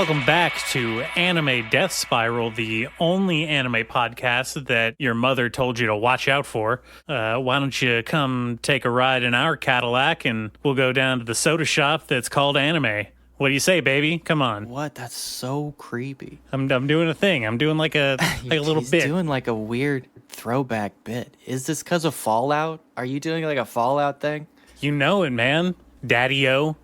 Welcome back to Anime Death Spiral, the only anime podcast that your mother told you to watch out for. Why don't you come take a ride in our Cadillac and we'll go down to the soda shop that's called Anime. What do you say, baby? Come on. What? That's so creepy. I'm doing a thing. I'm doing like a little bit. Doing like a weird throwback bit. Is this because of Fallout? Are you doing like a Fallout thing? You know it, man. Daddy-o.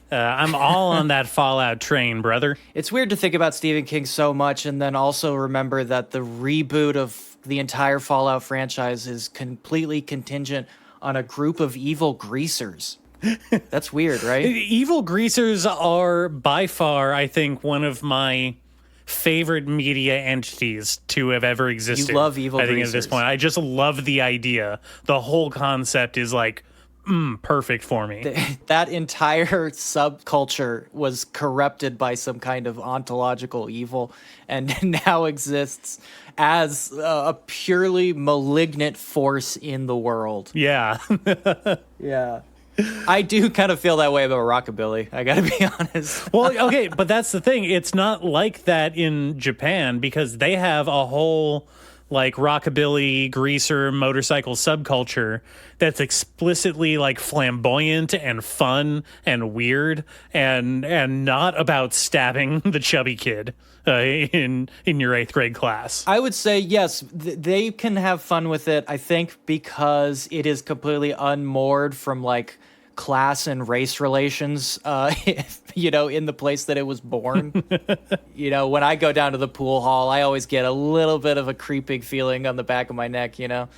I'm all on that Fallout train, brother. It's weird to think about Stephen King so much and then also remember that the reboot of the entire Fallout franchise is completely contingent on a group of evil greasers. That's weird, right? Evil greasers are by far, I think, one of my favorite media entities to have ever existed. You love evil greasers. I think at this point. I just love the idea. The whole concept is like, perfect for me. That entire subculture was corrupted by some kind of ontological evil and now exists as a purely malignant force in the world. Yeah. Yeah. I do kind of feel that way about rockabilly, I gotta be honest. Well, okay, but that's the thing. It's not like that in Japan because they have a whole like rockabilly, greaser, motorcycle subculture that's explicitly like flamboyant and fun and weird and not about stabbing the chubby kid in your 8th grade class. I would say yes, they can have fun with it, I think, because it is completely unmoored from like class and race relations, in the place that it was born. When I go down to the pool hall, I always get a little bit of a creeping feeling on the back of my neck, The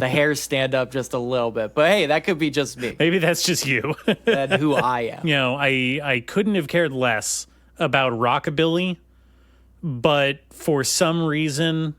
hairs stand up just a little bit. But hey, that could be just me. Maybe that's just you. And who I am. I couldn't have cared less about rockabilly, but for some reason...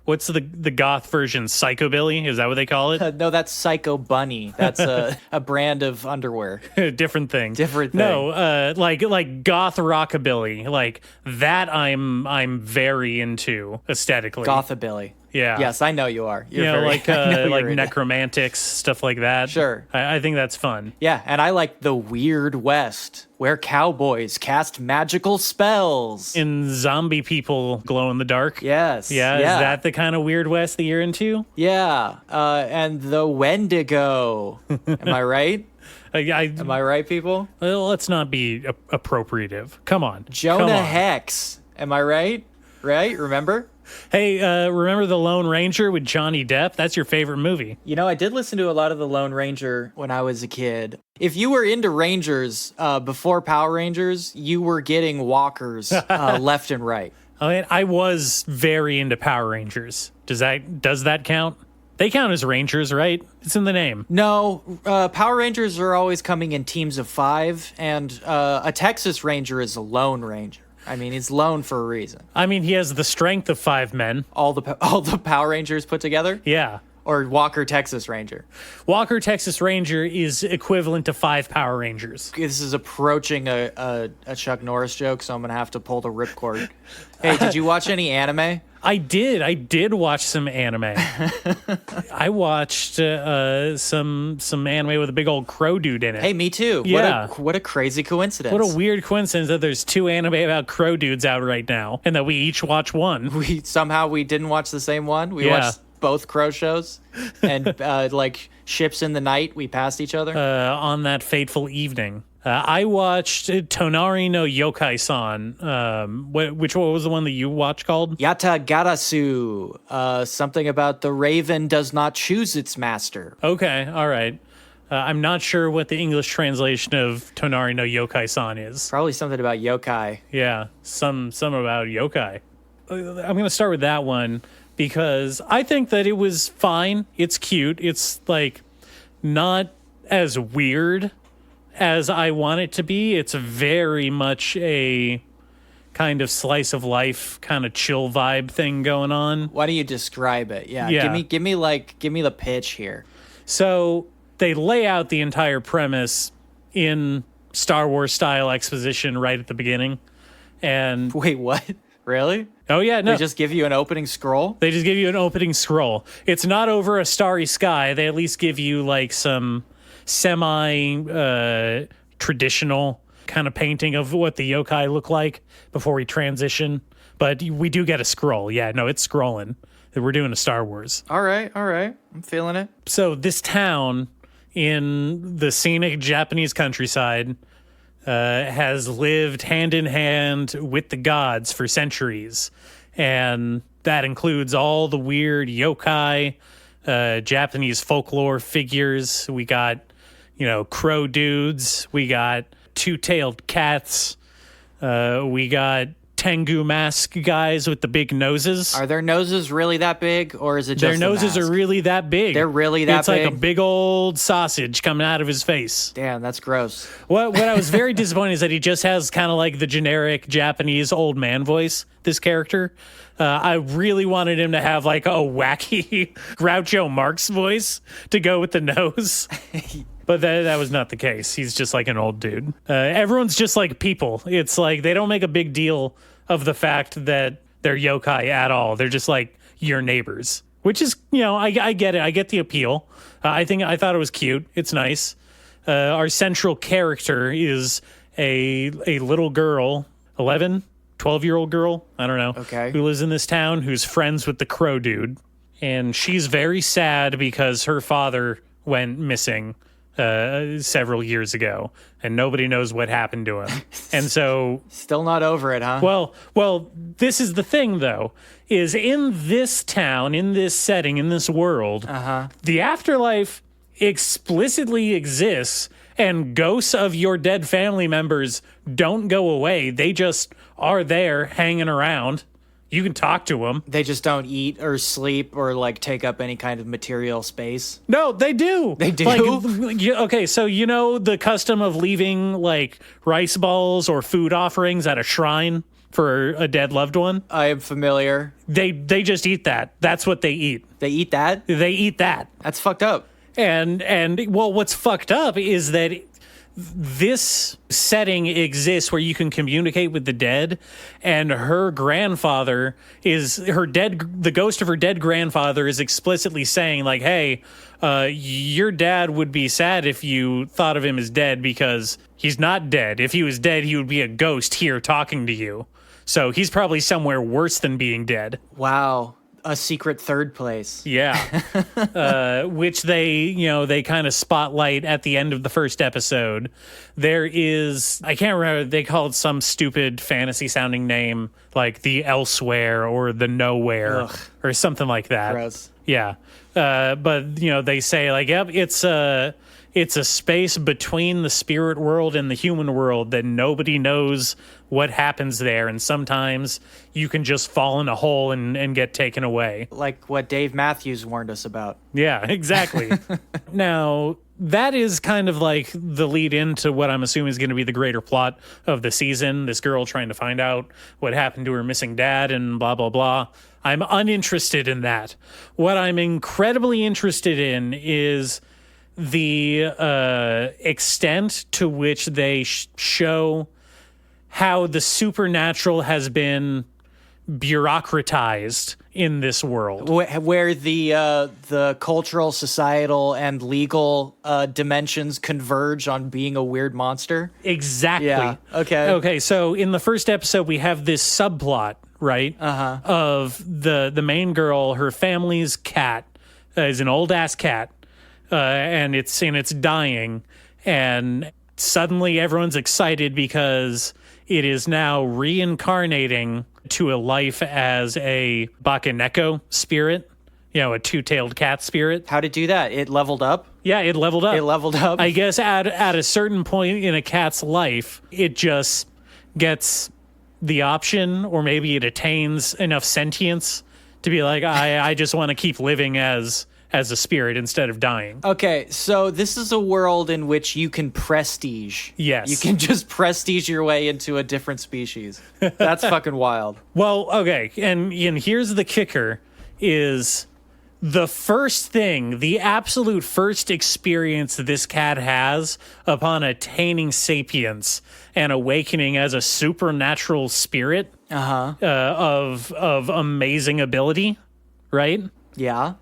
What's the goth version? Psychobilly? Is that what they call it? No, that's Psycho Bunny. That's a brand of underwear. Different thing. Different thing. No, like goth rockabilly. Like that I'm very into aesthetically. Gothabilly. Yeah. Yes, I know you are. You're like necromantics, stuff like that. Sure. I think that's fun. Yeah, and I like the Weird West, where cowboys cast magical spells. And zombie people glow in the dark. Yes. Yeah, is that the kind of Weird West that you're into? Yeah, and the Wendigo. Am I right? Am I right, people? Well, let's not be appropriative. Come on. Jonah Hex. Am I right? Right? Remember? Hey, remember The Lone Ranger with Johnny Depp? That's your favorite movie. I did listen to a lot of The Lone Ranger when I was a kid. If you were into Rangers before Power Rangers, you were getting walkers left and right. I was very into Power Rangers. Does that count? They count as Rangers, right? It's in the name. No, Power Rangers are always coming in teams of 5, and a Texas Ranger is a Lone Ranger. I mean, he's lone for a reason. I mean, he has the strength of 5 men. All the Power Rangers put together? Yeah. Or Walker Texas Ranger? Walker Texas Ranger is equivalent to 5 Power Rangers. This is approaching a Chuck Norris joke, so I'm going to have to pull the ripcord. Hey, did you watch any anime? I did watch some anime. I watched some anime with a big old crow dude in it. Hey, me too. Yeah. What a crazy coincidence. What a weird coincidence that there's 2 anime about crow dudes out right now, and that we each watch one. We didn't watch the same one. We watched both crow shows, and like ships in the night, we passed each other. On that fateful evening. I watched Tonari no Yokai-san. Which one was the one that you watched called? Yatagarasu. Something about the raven does not choose its master. Okay, all right. I'm not sure what the English translation of Tonari no Yokai-san is. Probably something about yokai. Yeah, some about yokai. I'm going to start with that one because I think that it was fine. It's cute. It's like not as weird as I want it to be. It's very much a kind of slice of life, kind of chill vibe thing going on. Why don't you describe it? Yeah. Give me the pitch here. So they lay out the entire premise in Star Wars style exposition right at the beginning. And wait, what? Really? Oh yeah, no. They just give you an opening scroll? They just give you an opening scroll. It's not over a starry sky. They at least give you like some semi traditional kind of painting of what the yokai look like before we transition. But we do get a scroll. Yeah, no, it's scrolling. We're doing a Star Wars. All right. I'm feeling it. So this town in the scenic Japanese countryside has lived hand in hand with the gods for centuries. And that includes all the weird yokai, Japanese folklore figures. We got, crow dudes. We got two-tailed cats. We got Tengu mask guys with the big noses. Are their noses really that big, or is it just their noses are really that big? They're really that it's big? It's like a big old sausage coming out of his face. Damn, that's gross. What I was very disappointed is that he just has kind of like the generic Japanese old man voice, this character. I really wanted him to have like a wacky Groucho Marx voice to go with the nose. But that was not the case. He's just like an old dude. Everyone's just like people. It's like they don't make a big deal of the fact that they're yokai at all. They're just like your neighbors, which is, I get it. I get the appeal. I thought it was cute. It's nice. Our central character is a little girl, 11, 12-year-old girl. I don't know. Okay. Who lives in this town, who's friends with the crow dude. And she's very sad because her father went missing several years ago, and nobody knows what happened to him. And so still not over it, huh? Well, this is the thing though, is in this town, in this setting, in this world, the afterlife explicitly exists, and ghosts of your dead family members don't go away. They just are there hanging around. You can talk to them. They just don't eat or sleep or like take up any kind of material space. No, they do. They do? Okay, so the custom of leaving like rice balls or food offerings at a shrine for a dead loved one? I am familiar. They just eat that. That's what they eat. They eat that? They eat that. That's fucked up. And what's fucked up is that this setting exists where you can communicate with the dead, and her grandfather the ghost of her dead grandfather is explicitly saying like, hey, your dad would be sad if you thought of him as dead because he's not dead. If he was dead, he would be a ghost here talking to you. So he's probably somewhere worse than being dead. Wow. A secret third place. Yeah. Which they kind of spotlight at the end of the first episode. There is, I can't remember, they called some stupid fantasy sounding name like the Elsewhere or the Nowhere. Ugh. Or something like that. Gross. Yeah. But they say like, yep, it's a space between the spirit world and the human world that nobody knows what happens there. And sometimes you can just fall in a hole and get taken away. Like what Dave Matthews warned us about. Yeah, exactly. Now, that is kind of like the lead into what I'm assuming is going to be the greater plot of the season. This girl trying to find out what happened to her missing dad and blah, blah, blah. I'm uninterested in that. What I'm incredibly interested in is the extent to which they show how the supernatural has been bureaucratized in this world, where the cultural, societal, and legal dimensions converge on being a weird monster. Exactly. Yeah. Okay. So in the first episode, we have this subplot, right? Of the main girl. Her family's cat is an old ass cat. And it's dying, and suddenly everyone's excited because it is now reincarnating to a life as a Bakaneko spirit, a two-tailed cat spirit. How'd it do that? It leveled up? Yeah, it leveled up. It leveled up. I guess at a certain point in a cat's life, it just gets the option, or maybe it attains enough sentience to be like, I just want to keep living as a spirit instead of dying. Okay, so this is a world in which you can prestige. Yes. You can just prestige your way into a different species. That's fucking wild. Well, okay, and here's the kicker, is the first thing, the absolute first experience this cat has upon attaining sapience and awakening as a supernatural spirit of amazing ability, right? Yeah.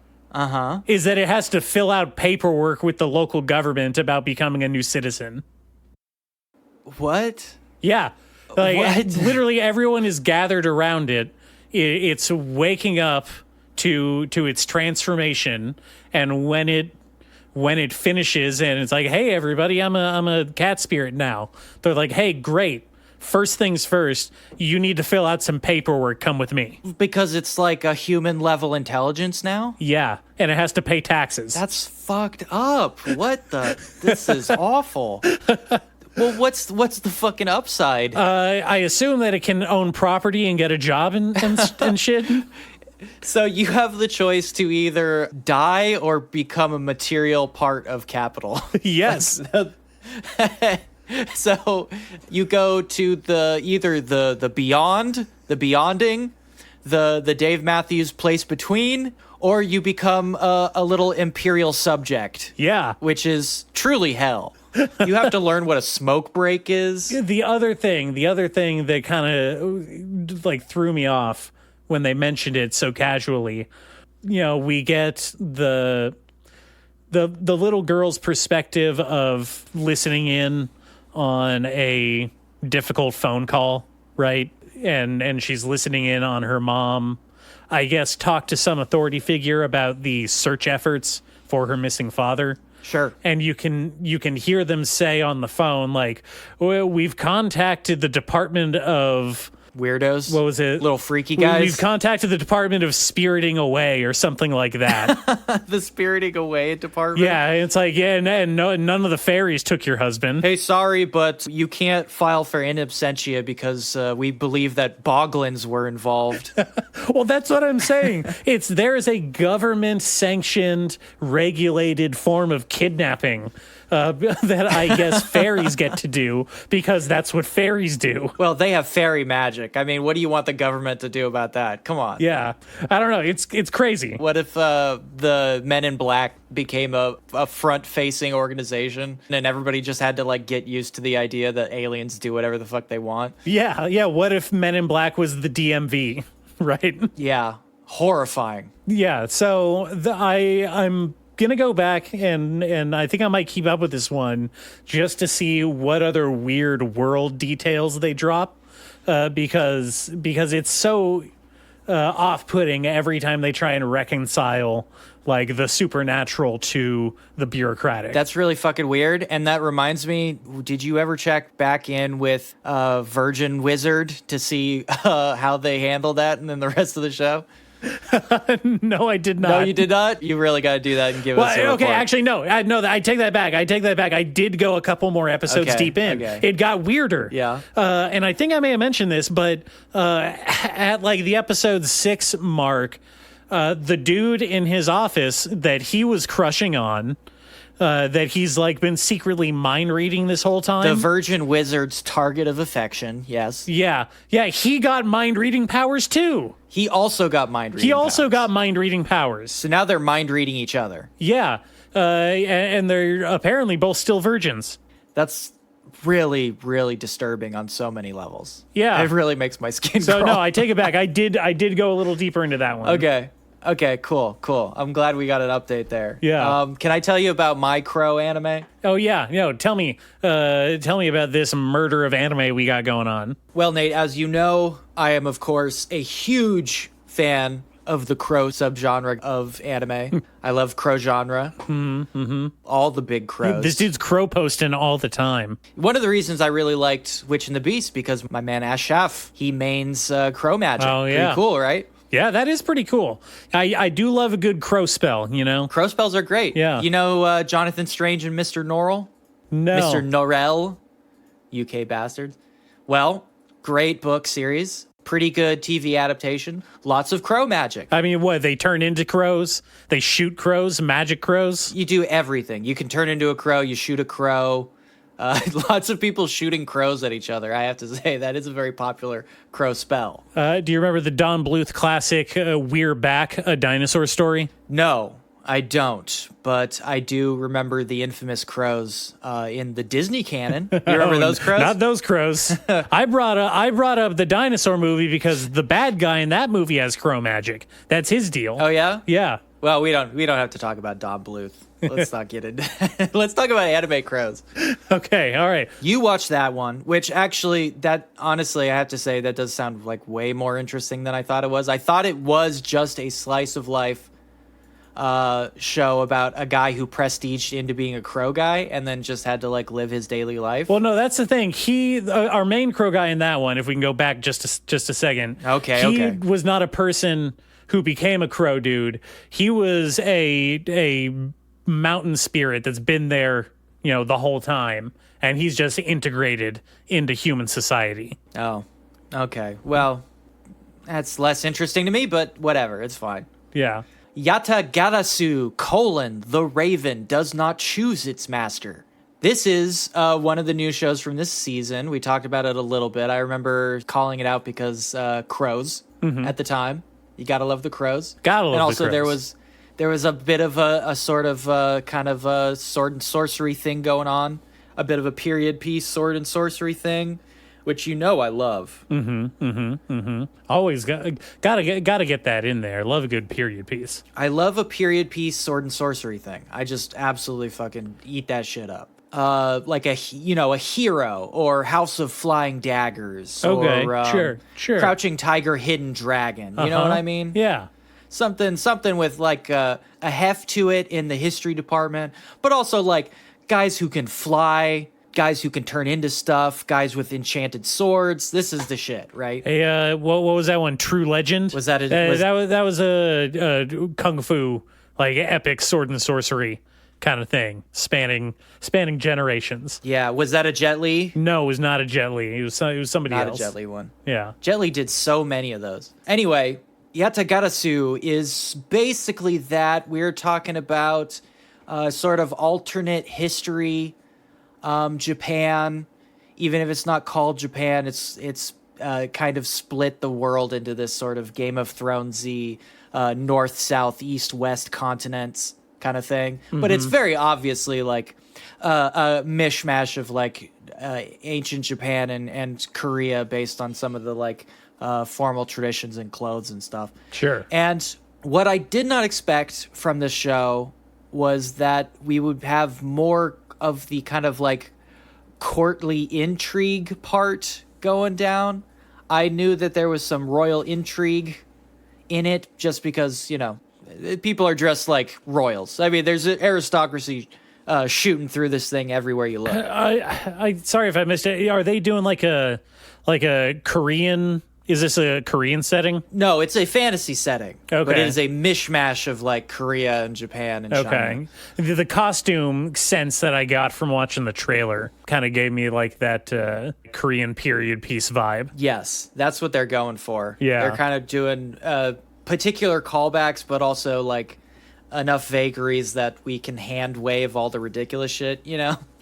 Is that it has to fill out paperwork with the local government about becoming a new citizen. What? Yeah. Like, What? literally everyone is gathered around it. It's waking up to its transformation, and when it finishes and it's like, hey everybody, I'm a cat spirit now. They're like, hey, great. First things first, you need to fill out some paperwork. Come with me. Because it's like a human level intelligence now? Yeah, and it has to pay taxes. That's fucked up. What the? This is awful. Well, what's the fucking upside? I assume that it can own property and get a job and shit. So you have the choice to either die or become a material part of capital. Yes. So you go to either the beyond, the beyonding, the Dave Matthews place between, or you become a little imperial subject. Yeah. Which is truly hell. You have to learn what a smoke break is. The other thing that kind of like threw me off when they mentioned it so casually, we get the little girl's perspective of listening in on a difficult phone call, right? And she's listening in on her mom, I guess, talk to some authority figure about the search efforts for her missing father. Sure. And you can hear them say on the phone, like, well, we've contacted the Department of Weirdos. What was it? Little freaky guys. We've contacted the Department of Spiriting Away or something like that. The Spiriting Away department. Yeah, it's like, yeah, and none of the fairies took your husband. Hey, sorry, but you can't file for in absentia because we believe that boglins were involved. Well, that's what I'm saying. There is a government-sanctioned, regulated form of kidnapping that I guess fairies get to do because that's what fairies do. Well, they have fairy magic. I mean, what do you want the government to do about that? Come on. Yeah, I don't know. It's crazy. What if the Men in Black became a front-facing organization and everybody just had to like get used to the idea that aliens do whatever the fuck they want? Yeah. What if Men in Black was the DMV, right? Yeah, horrifying. Yeah. So I'm gonna go back and I think I might keep up with this one just to see what other weird world details they drop, because it's so off-putting every time they try and reconcile like the supernatural to the bureaucratic. That's really fucking weird. And that reminds me, did you ever check back in with Virgin Wizard to see how they handle that and then the rest of the show? No, I did not. No, you did not? You really got to do that and give us a report. Okay, actually, no. I take that back. I did go a couple more episodes deep in. Okay. It got weirder. Yeah. And I think I may have mentioned this, but at like the episode 6 mark, the dude in his office that he was crushing on, that he's like been secretly mind reading this whole time. The Virgin Wizard's target of affection, yes. Yeah, he got mind reading powers too. He also got mind reading got mind reading powers. So now they're mind reading each other. Yeah, and they're apparently both still virgins. That's really, really disturbing on so many levels. Yeah. It really makes my skin So crawl. no, I take it back. I did go a little deeper into that one. Okay, cool. I'm glad we got an update there. Yeah. Can I tell you about my Crow anime? Oh yeah, tell me about this murder of anime we got going on. Well, Nate, as you know, I am of course a huge fan of the Crow subgenre of anime. I love Crow genre. Mm-hmm. All the big crows. This dude's crow posting all the time. One of the reasons I really liked Witch and the Beast because my man Ashaf, he mains crow magic. Oh yeah, pretty cool, right? Yeah, that is pretty cool. I do love a good crow spell, Crow spells are great. Yeah. Jonathan Strange and Mr. Norrell? No. Mr. Norrell? UK bastards. Well, great book series. Pretty good TV adaptation. Lots of crow magic. I mean, what? They turn into crows? They shoot crows? Magic crows? You do everything. You can turn into a crow. You shoot a crow. Lots of people shooting crows at each other. I have to say that is a very popular crow spell. Do you remember the Don Bluth classic "We're Back," a dinosaur story? No, I don't. But I do remember the infamous crows in the Disney canon. You remember those crows? Not those crows. I brought up the dinosaur movie because the bad guy in that movie has crow magic. That's his deal. Oh yeah? Yeah. Well, we don't have to talk about Don Bluth. Let's not get into Let's talk about anime crows. Okay, all right. You watched that one, which actually, that honestly, I have to say, that does sound like way more interesting than I thought it was. I thought it was just a slice of life show about a guy who prestiged into being a crow guy and then just had to like live his daily life. Well, no, that's the thing. Our main crow guy in that one, if we can go back just a second. Okay. He was not a person who became a crow dude. He was a mountain spirit that's been there, the whole time, and he's just integrated into human society. Oh, okay. Well, that's less interesting to me, but whatever. It's fine. Yeah. Yatagarasu, the Raven does not choose its master. This is one of the new shows from this season. We talked about it a little bit. I remember calling it out because crows at the time. You gotta love the crows. Gotta love the crows. And also there was a bit of a sort of kind of a sword and sorcery thing going on. A bit of a period piece sword and sorcery thing, which I love. Always gotta get that in there. Love a good period piece. I love a period piece sword and sorcery thing. I just absolutely fucking eat that shit up. Like a hero or House of Flying Daggers. Okay, or, sure. Crouching Tiger, Hidden Dragon. You know what I mean? Yeah. Something with like a heft to it in the history department, but also like guys who can fly, guys who can turn into stuff, guys with enchanted swords. This is the shit, right? Hey, what was that one? True Legend? Was that that was a kung fu, like epic sword and sorcery kind of thing, spanning generations. Yeah, was that a Jet Li? No, it was not a Jet Li. It was somebody else. Not a Jet Li one. Yeah. Jet Li did so many of those. Anyway, Yatagarasu is basically that. We're talking about sort of alternate history, Japan. Even if it's not called Japan, it's kind of split the world into this sort of Game of Thrones-y north, south, east, west continents kind of thing. But it's very obviously like a mishmash of like ancient Japan and Korea based on some of the like formal traditions and clothes and stuff. Sure. And what I did not expect from this show was that we would have more of the kind of like courtly intrigue part going down. I knew that there was some royal intrigue in it just because, people are dressed like royals. I mean, there's an aristocracy shooting through this thing everywhere you look. I sorry if I missed it. Are they doing like a Korean? Is this a Korean setting? No, it's a fantasy setting. Okay. But it is a mishmash of like Korea and Japan and China. Okay. The costume sense that I got from watching the trailer kind of gave me like that Korean period piece vibe. Yes, that's what they're going for. Yeah. They're kind of doing particular callbacks, but also like enough vagaries that we can hand wave all the ridiculous shit,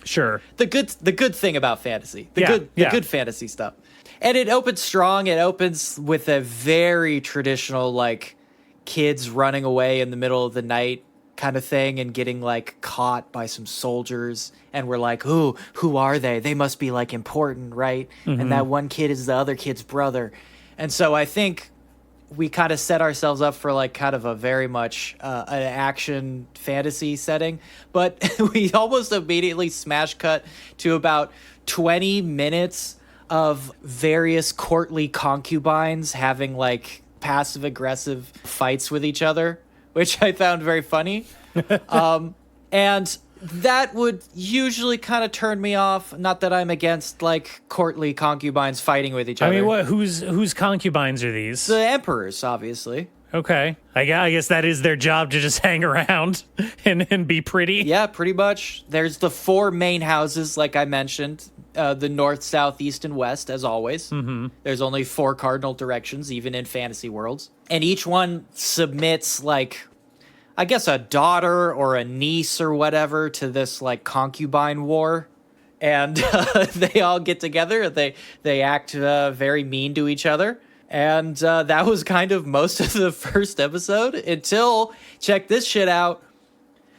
Sure. The good thing about fantasy. The good fantasy stuff. And it opens strong. It opens with a very traditional, like, kids running away in the middle of the night kind of thing and getting, like, caught by some soldiers. And we're like, ooh, who are they? They must be, like, important, right? And that one kid is the other kid's brother. And so I think we kind of set ourselves up for, like, kind of a very much an action fantasy setting. But we almost immediately smash cut to about 20 minutes of various courtly concubines having like passive aggressive fights with each other, which I found very funny. And that would usually kind of turn me off. Not that I'm against like courtly concubines fighting with each other. I mean, whose concubines are these? The emperors, obviously. Okay. I guess that is their job to just hang around and be pretty. Yeah, pretty much. There's the 4 main houses, like I mentioned. The north, south, east, and west, as always. There's only 4 cardinal directions, even in fantasy worlds. And each one submits, like, I guess a daughter or a niece or whatever to this, like, concubine war. And they all get together. They act very mean to each other. And that was kind of most of the first episode until, check this shit out,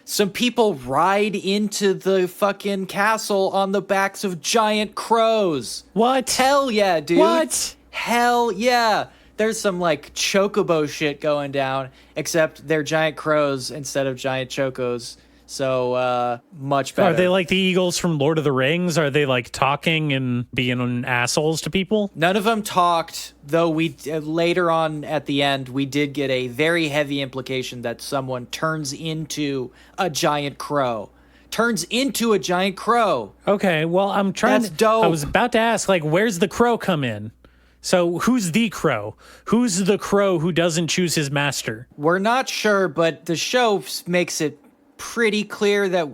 some people ride into the fucking castle on the backs of giant crows. What? Hell yeah, dude. What? Hell yeah. there's some like chocobo shit going down, except they're giant crows instead of giant chocos. So much better. Are they like the eagles from Lord of the Rings? Are they like talking and being assholes to people? None of them talked, though we later on at the end, we did get a very heavy implication that someone turns into a giant crow. Turns into a giant crow. Okay, well, I'm trying That's dope. I was about to ask, like, where's the crow come in? So who's the crow? Who's the crow who doesn't choose his master? We're not sure, but the show makes it pretty clear that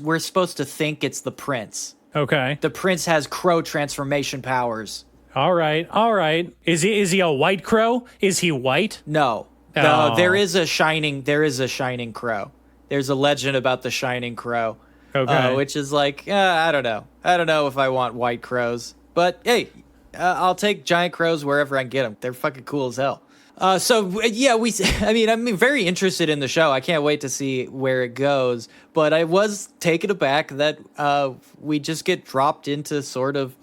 we're supposed to think it's the prince. Okay. The prince has crow transformation powers. All right. Is he a white crow? Is he white? No. Oh. There is a shining crow. There's a legend about the shining crow. Okay. Which is like, I don't know. I don't know if I want white crows. But hey, I'll take giant crows wherever I can get them. They're fucking cool as hell. I'm very interested in the show. I can't wait to see where it goes. But I was taken aback that we just get dropped into sort of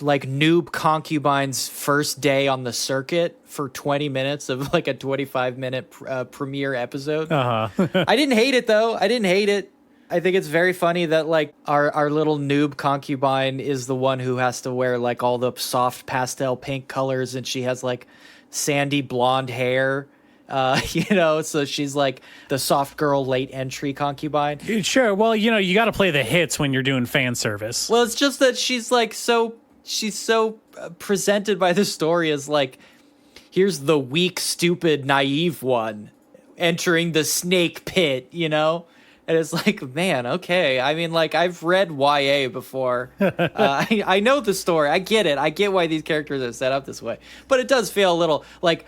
like noob concubine's first day on the circuit for 20 minutes of like a 25-minute premiere episode. Uh-huh. I didn't hate it, though. I didn't hate it. I think it's very funny that like our little noob concubine is the one who has to wear like all the soft pastel pink colors, and she has like sandy blonde hair, so she's like the soft girl late entry concubine. Sure. Well, you got to play the hits when you're doing fan service. Well, it's just that she's so presented by the story as like, here's the weak, stupid, naive one entering the snake pit, And it's like, man, okay. I mean, like, I've read YA before. I know the story. I get it. I get why these characters are set up this way. But it does feel a little like,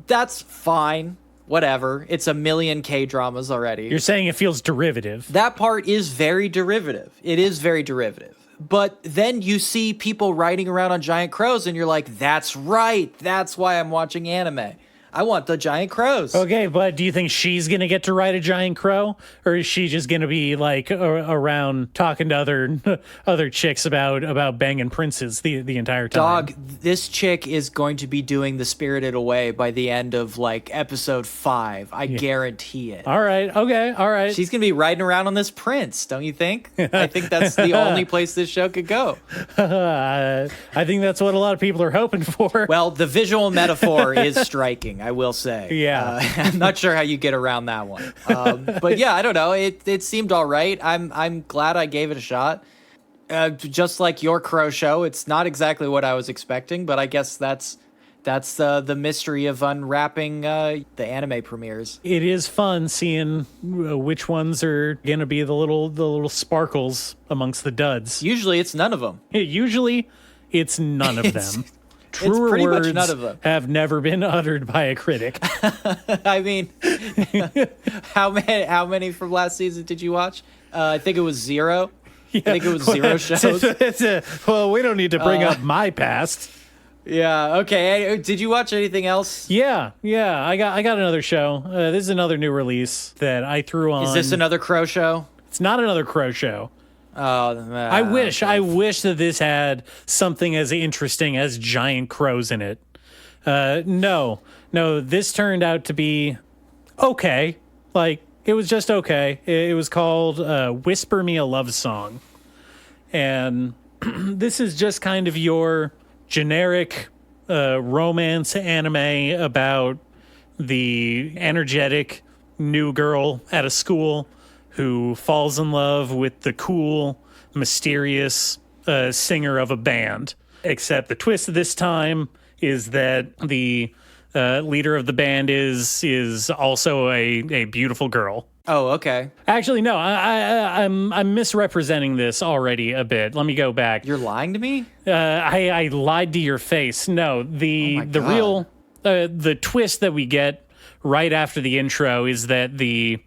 that's fine. Whatever. It's a million K-dramas already. You're saying it feels derivative. That part is very derivative. It is very derivative. But then you see people riding around on giant crows, and you're like, that's right. That's why I'm watching anime. I want the giant crows. Okay, but do you think she's going to get to ride a giant crow? Or is she just going to be like around talking to other chicks about banging princes the entire time? Dog, this chick is going to be doing the Spirited Away by the end of like episode 5. I guarantee it. All right. Okay. All right. She's going to be riding around on this prince, don't you think? I think that's the only place this show could go. I think that's what a lot of people are hoping for. Well, the visual metaphor is striking, I will say. Yeah. I'm not sure how you get around that one. But yeah, I don't know. It seemed all right. I'm glad I gave it a shot. Just like your crow show, it's not exactly what I was expecting, but I guess that's the mystery of unwrapping the anime premieres. It is fun seeing which ones are going to be the little sparkles amongst the duds. Usually it's none of them. Usually it's none of them. Truer pretty much words none of them. have never been uttered by a critic. I mean, how many from last season did you watch? I think it was 0. Yeah. I think it was 0 shows. Well, we don't need to bring up my past. Yeah. Okay. Did you watch anything else? Yeah. I got another show. This is another new release that I threw on. Is this another crow show? It's not another crow show. Oh, I wish that this had something as interesting as giant crows in it. No, this turned out to be okay. Like, it was just okay. It was called Whisper Me a Love Song. And this is just kind of your generic romance anime about the energetic new girl at a school who falls in love with the cool, mysterious singer of a band. Except the twist of this time is that the leader of the band is also a beautiful girl. Oh, okay. Actually, no, I'm misrepresenting this already a bit. Let me go back. You're lying to me? I lied to your face. No, the real the twist that we get right after the intro is that the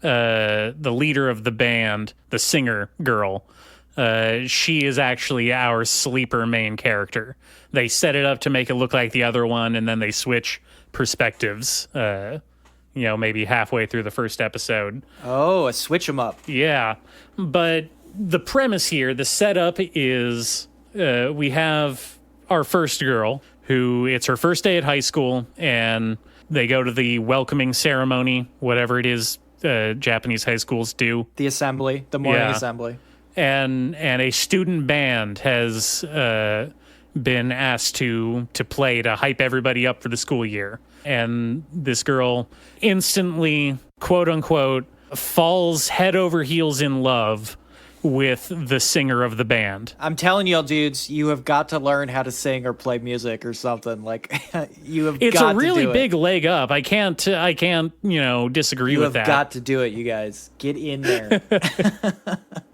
leader of the band, the singer girl, she is actually our sleeper main character. They set it up to make it look like the other one, and then they switch perspectives, maybe halfway through the first episode. Oh, a switch 'em up. Yeah. But the premise here, the setup is we have our first girl who it's her first day at high school, and they go to the welcoming ceremony, whatever it is Japanese high schools do. The assembly, the morning assembly. And a student band has been asked to play to hype everybody up for the school year. And this girl instantly, quote unquote, falls head over heels in love with the singer of the band. I'm telling y'all, dudes, you have got to learn how to sing or play music or something. Like, you have got to do it. It's a really big leg up. I can't, disagree with that. You have got to do it, you guys. Get in there.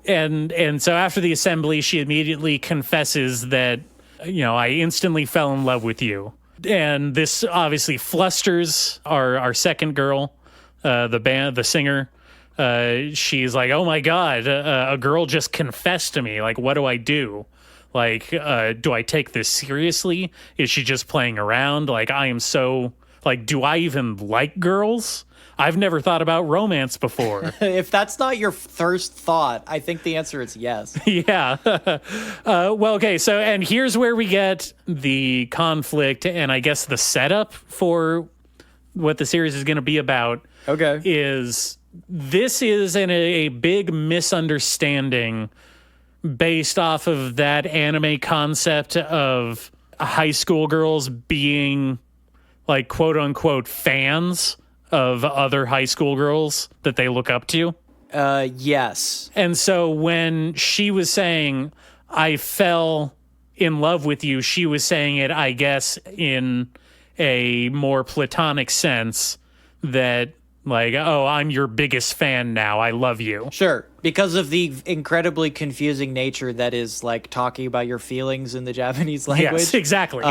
And so after the assembly, she immediately confesses that, I instantly fell in love with you. And this obviously flusters our second girl, the singer. She's like, oh my God, a girl just confessed to me. Like, what do I do? Like, do I take this seriously? Is she just playing around? Like, I am so, like, do I even like girls? I've never thought about romance before. If that's not your first thought, I think the answer is yes. Yeah. Well, okay. So, and here's where we get the conflict and I guess the setup for what the series is going to be about. Okay. This is a big misunderstanding based off of that anime concept of high school girls being like quote unquote fans of other high school girls that they look up to. Yes. And so when she was saying, I fell in love with you, she was saying it, I guess, in a more platonic sense that, like, oh, I'm your biggest fan now. I love you. Sure. Because of the incredibly confusing nature that is, like, talking about your feelings in the Japanese language. Yes, exactly.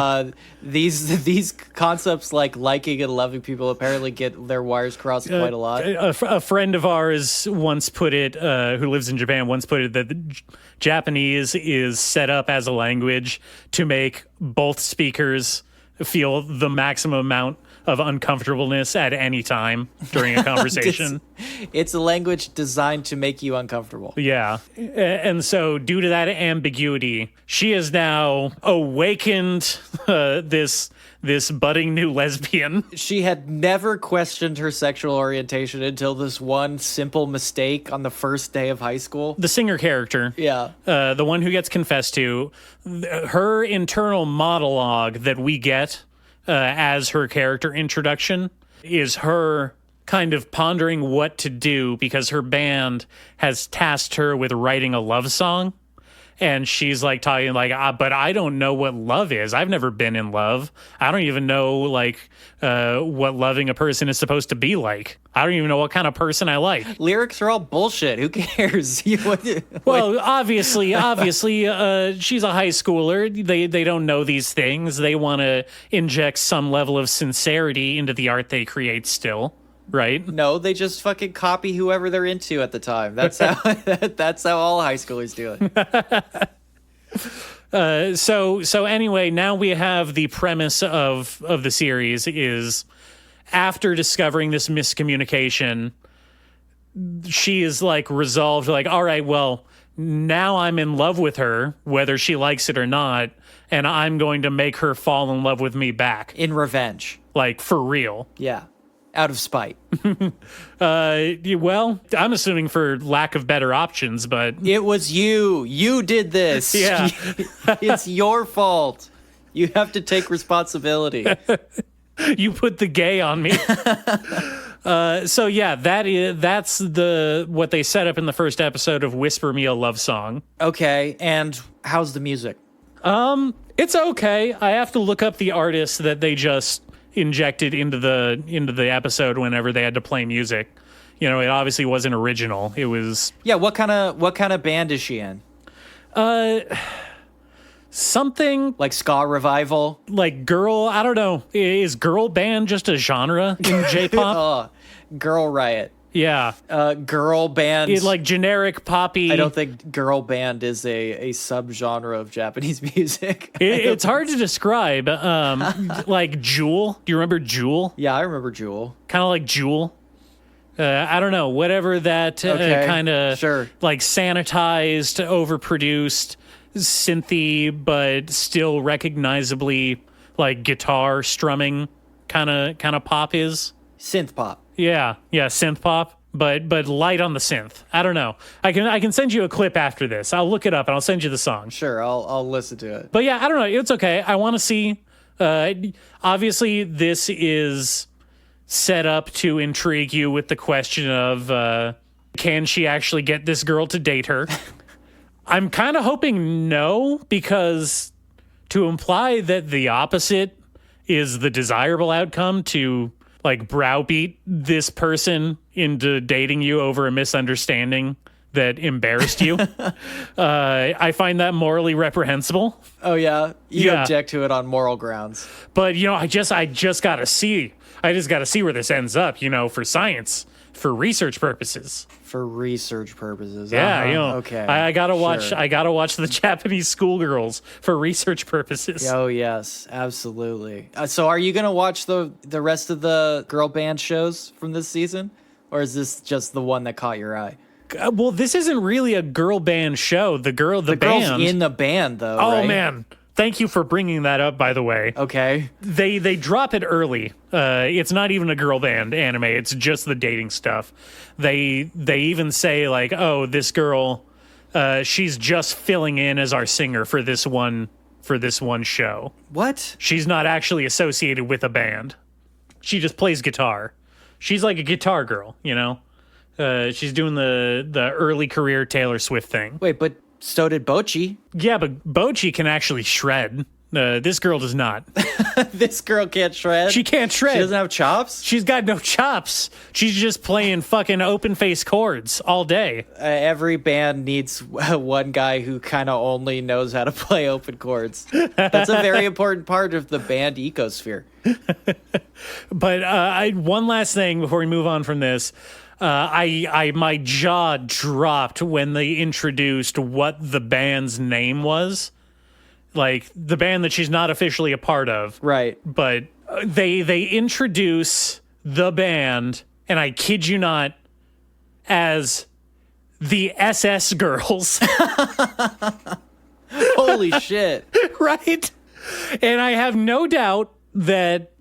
These concepts, like liking and loving people, apparently get their wires crossed quite a lot. A friend of ours once put it, who lives in Japan, once put it that the Japanese is set up as a language to make both speakers feel the maximum amount of uncomfortableness at any time during a conversation. It's a language designed to make you uncomfortable. Yeah. And so due to that ambiguity, she has now awakened this budding new lesbian. She had never questioned her sexual orientation until this one simple mistake on the first day of high school. The singer character. Yeah. The one who gets confessed to. Her internal monologue that we get as her character introduction is her kind of pondering what to do because her band has tasked her with writing a love song. And she's like talking like, but I don't know what love is. I've never been in love. I don't even know like what loving a person is supposed to be like. I don't even know what kind of person I like. Lyrics are all bullshit. Who cares? Well, obviously, she's a high schooler. They don't know these things. They want to inject some level of sincerity into the art they create still. Right? No, they just fucking copy whoever they're into at the time. That's how that's how all high schoolers do it. So anyway, now we have the premise of the series is after discovering this miscommunication, she is like resolved, like, all right, well, now I'm in love with her, whether she likes it or not, and I'm going to make her fall in love with me back. In revenge. Like, for real. Yeah. Out of spite. Well, I'm assuming for lack of better options, but... It was you. You did this. Yeah. It's your fault. You have to take responsibility. You put the gay on me. So yeah, that's what they set up in the first episode of Whisper Me a Love Song. Okay, and how's the music? It's okay. I have to look up the artist that they just injected into the episode whenever they had to play music. It obviously wasn't original. It was what kind of band is she in? Something like ska revival, like girl. I don't know. Is girl band just a genre in J-pop? Girl Riot. Yeah. Girl band. It's like generic poppy. I don't think girl band is a subgenre of Japanese music. It's hard to describe. Like Jewel. Do you remember Jewel? Yeah, I remember Jewel. Kind of like Jewel. I don't know. Whatever that kind of like sanitized, overproduced, synthy, but still recognizably like guitar strumming kind of pop is. Synth pop. Yeah, synth pop, but light on the synth. I don't know. I can send you a clip after this. I'll look it up and I'll send you the song. Sure, I'll listen to it. But yeah, I don't know. It's okay. I want to see. Obviously, this is set up to intrigue you with the question of can she actually get this girl to date her? I'm kind of hoping no, because to imply that the opposite is the desirable outcome, to like browbeat this person into dating you over a misunderstanding that embarrassed you, I find that morally reprehensible. Oh yeah, you object to it on moral grounds. But I just gotta see. I just gotta see where this ends up. For science, for research purposes. For research purposes. Yeah, okay. I gotta watch. Sure. I gotta watch the Japanese schoolgirls for research purposes. Oh yes, absolutely. So, are you gonna watch the rest of the girl band shows from this season, or is this just the one that caught your eye? Well, this isn't really a girl band show. The girl's in the band, though. Oh right? man, thank you for bringing that up. By the way, okay. They drop it early. It's not even a girl band anime. It's just the dating stuff. They even say like, oh, this girl, she's just filling in as our singer for this one show. What? She's not actually associated with a band. She just plays guitar. She's like a guitar girl, She's doing the early career Taylor Swift thing. Wait, but so did Bochi. Yeah, but Bochi can actually shred. This girl does not. This girl can't shred. She can't shred. She doesn't have chops? She's got no chops. She's just playing fucking open face chords all day. Every band needs one guy who kind of only knows how to play open chords. That's a very important part of the band ecosphere. But one last thing before we move on from this. My jaw dropped when they introduced what the band's name was. Like, the band that she's not officially a part of. Right. But they introduce the band, and I kid you not, as the SS Girls. Holy shit. Right? And I have no doubt that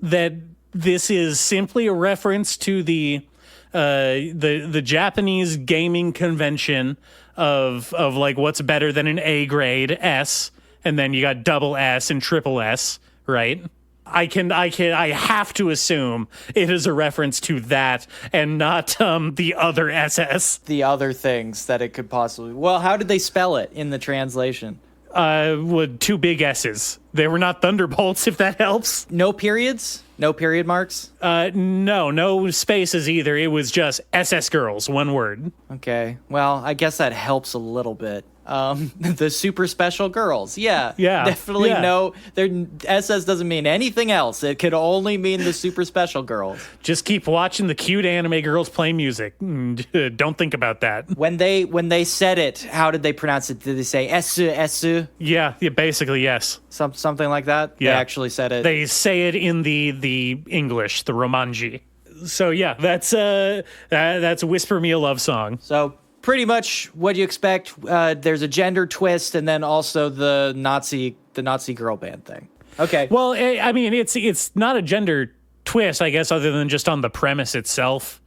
this is simply a reference to the Japanese gaming convention of like what's better than an A grade S, and then you got double S and triple S, right? I have to assume it is a reference to that and not the other SS. The other things that it could possibly. Well, how did they spell it in the translation? With two big S's. They were not Thunderbolts, if that helps. No periods? No period marks? No spaces either. It was just SS Girls, one word. Okay. Well, I guess that helps a little bit. The super special girls. Yeah. Definitely yeah. no. Their SS doesn't mean anything else. It could only mean the super special girls. Just keep watching the cute anime girls play music. Don't think about that. When they said it, how did they pronounce it? Did they say esu? Yeah, basically yes. Something like that? Yeah. They actually said it. They say it in the English, the Romanji. So yeah, that's Whisper Me a Love Song. So pretty much what you expect. There's a gender twist, and then also the Nazi girl band thing. Okay. Well, I mean, it's not a gender twist, I guess, other than just on the premise itself.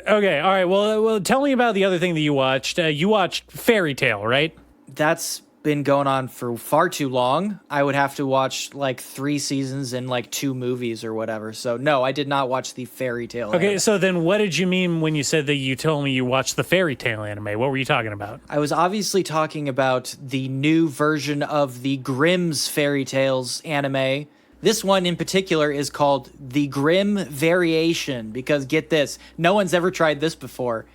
Okay, all right. Well, tell me about the other thing that you watched. You watched Fairy Tail, right? That's been going on for far too long. I would have to watch like 3 seasons and like 2 movies or whatever. So no, I did not watch the Fairy Tail Okay, anime. so then what did you mean when you said that you told me you watched the Fairy Tail anime? What were you talking about? I was obviously talking about the new version of the Grimm's Fairy Tales anime. This one in particular is called the Grimm Variation, because get this, no one's ever tried this before.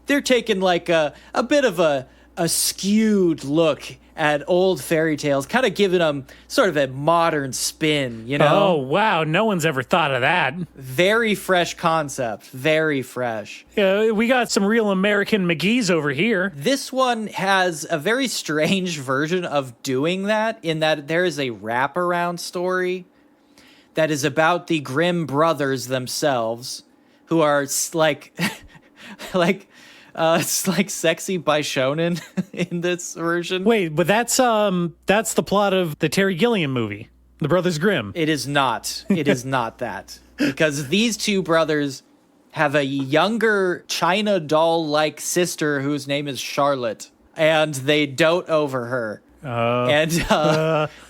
They're taking like a bit of a skewed look at old fairy tales, kind of giving them sort of a modern spin, you know? Oh, wow. No one's ever thought of that. Very fresh concept. Very fresh. We got some real American McGee's over here. This one has a very strange version of doing that, in that there is a wraparound story that is about the Grimm brothers themselves, who are like... it's like sexy by shonen in this version. Wait, but that's the plot of the Terry Gilliam movie. The Brothers Grimm. It is not. It is not that. Because these two brothers have a younger China doll-like sister whose name is Charlotte, and they dote over her.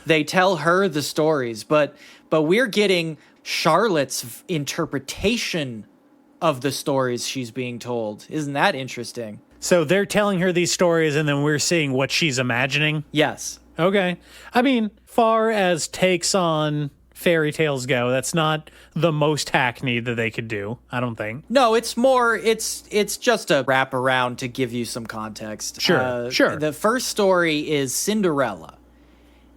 They tell her the stories, but we're getting Charlotte's interpretation of the stories she's being told. Isn't that interesting? So they're telling her these stories, and then we're seeing what she's imagining? Yes. Okay. I mean, far as takes on fairy tales go, that's not the most hackneyed that they could do, I don't think. No, it's just a wraparound to give you some context. Sure. The first story is Cinderella.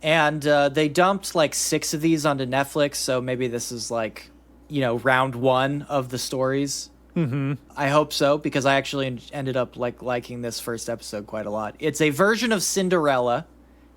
And they dumped like 6 of these onto Netflix, so maybe this is like, round 1 of the stories. Mm-hmm. I hope so, because I actually ended up liking this first episode quite a lot. It's a version of Cinderella.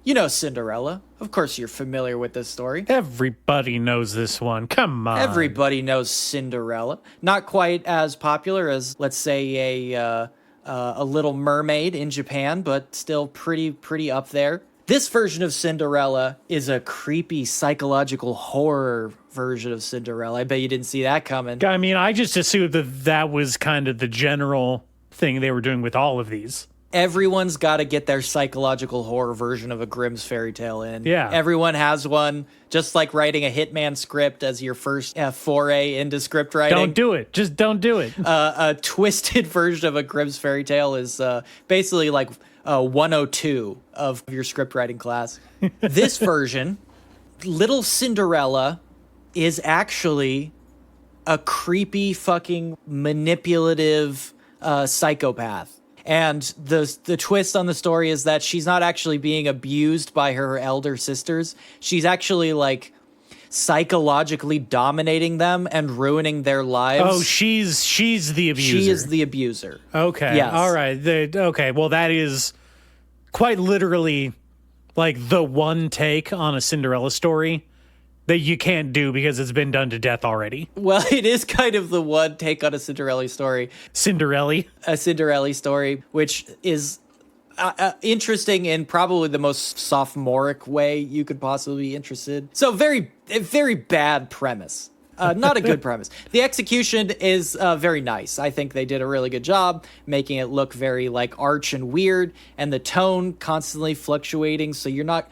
You know Cinderella. Of course you're familiar with this story. Everybody knows this one. Come on. Everybody knows Cinderella. Not quite as popular as, let's say, a Little Mermaid in Japan, but still pretty up there. This version of Cinderella is a creepy psychological horror version of Cinderella. I bet you didn't see that coming. I mean, I just assumed that was kind of the general thing they were doing with all of these. Everyone's got to get their psychological horror version of a Grimm's fairy tale in. Yeah. Everyone has one, just like writing a Hitman script as your first foray into script writing. Don't do it. Just don't do it. A twisted version of a Grimm's fairy tale is basically like 102 of your script writing class. This version, Little Cinderella, is actually a creepy fucking manipulative psychopath. And the twist on the story is that she's not actually being abused by her elder sisters. She's actually like psychologically dominating them and ruining their lives. Oh, she's the abuser. She is the abuser. Okay. Yes. All right. Okay. Well, that is quite literally like the one take on a Cinderella story that you can't do because it's been done to death already. Well, it is kind of the one take on a Cinderella story. Cinderella? A Cinderella story, which is interesting in probably the most sophomoric way you could possibly be interested. So very bad premise. Not a good premise. The execution is very nice. I think they did a really good job making it look very like arch and weird, and the tone constantly fluctuating, so you're not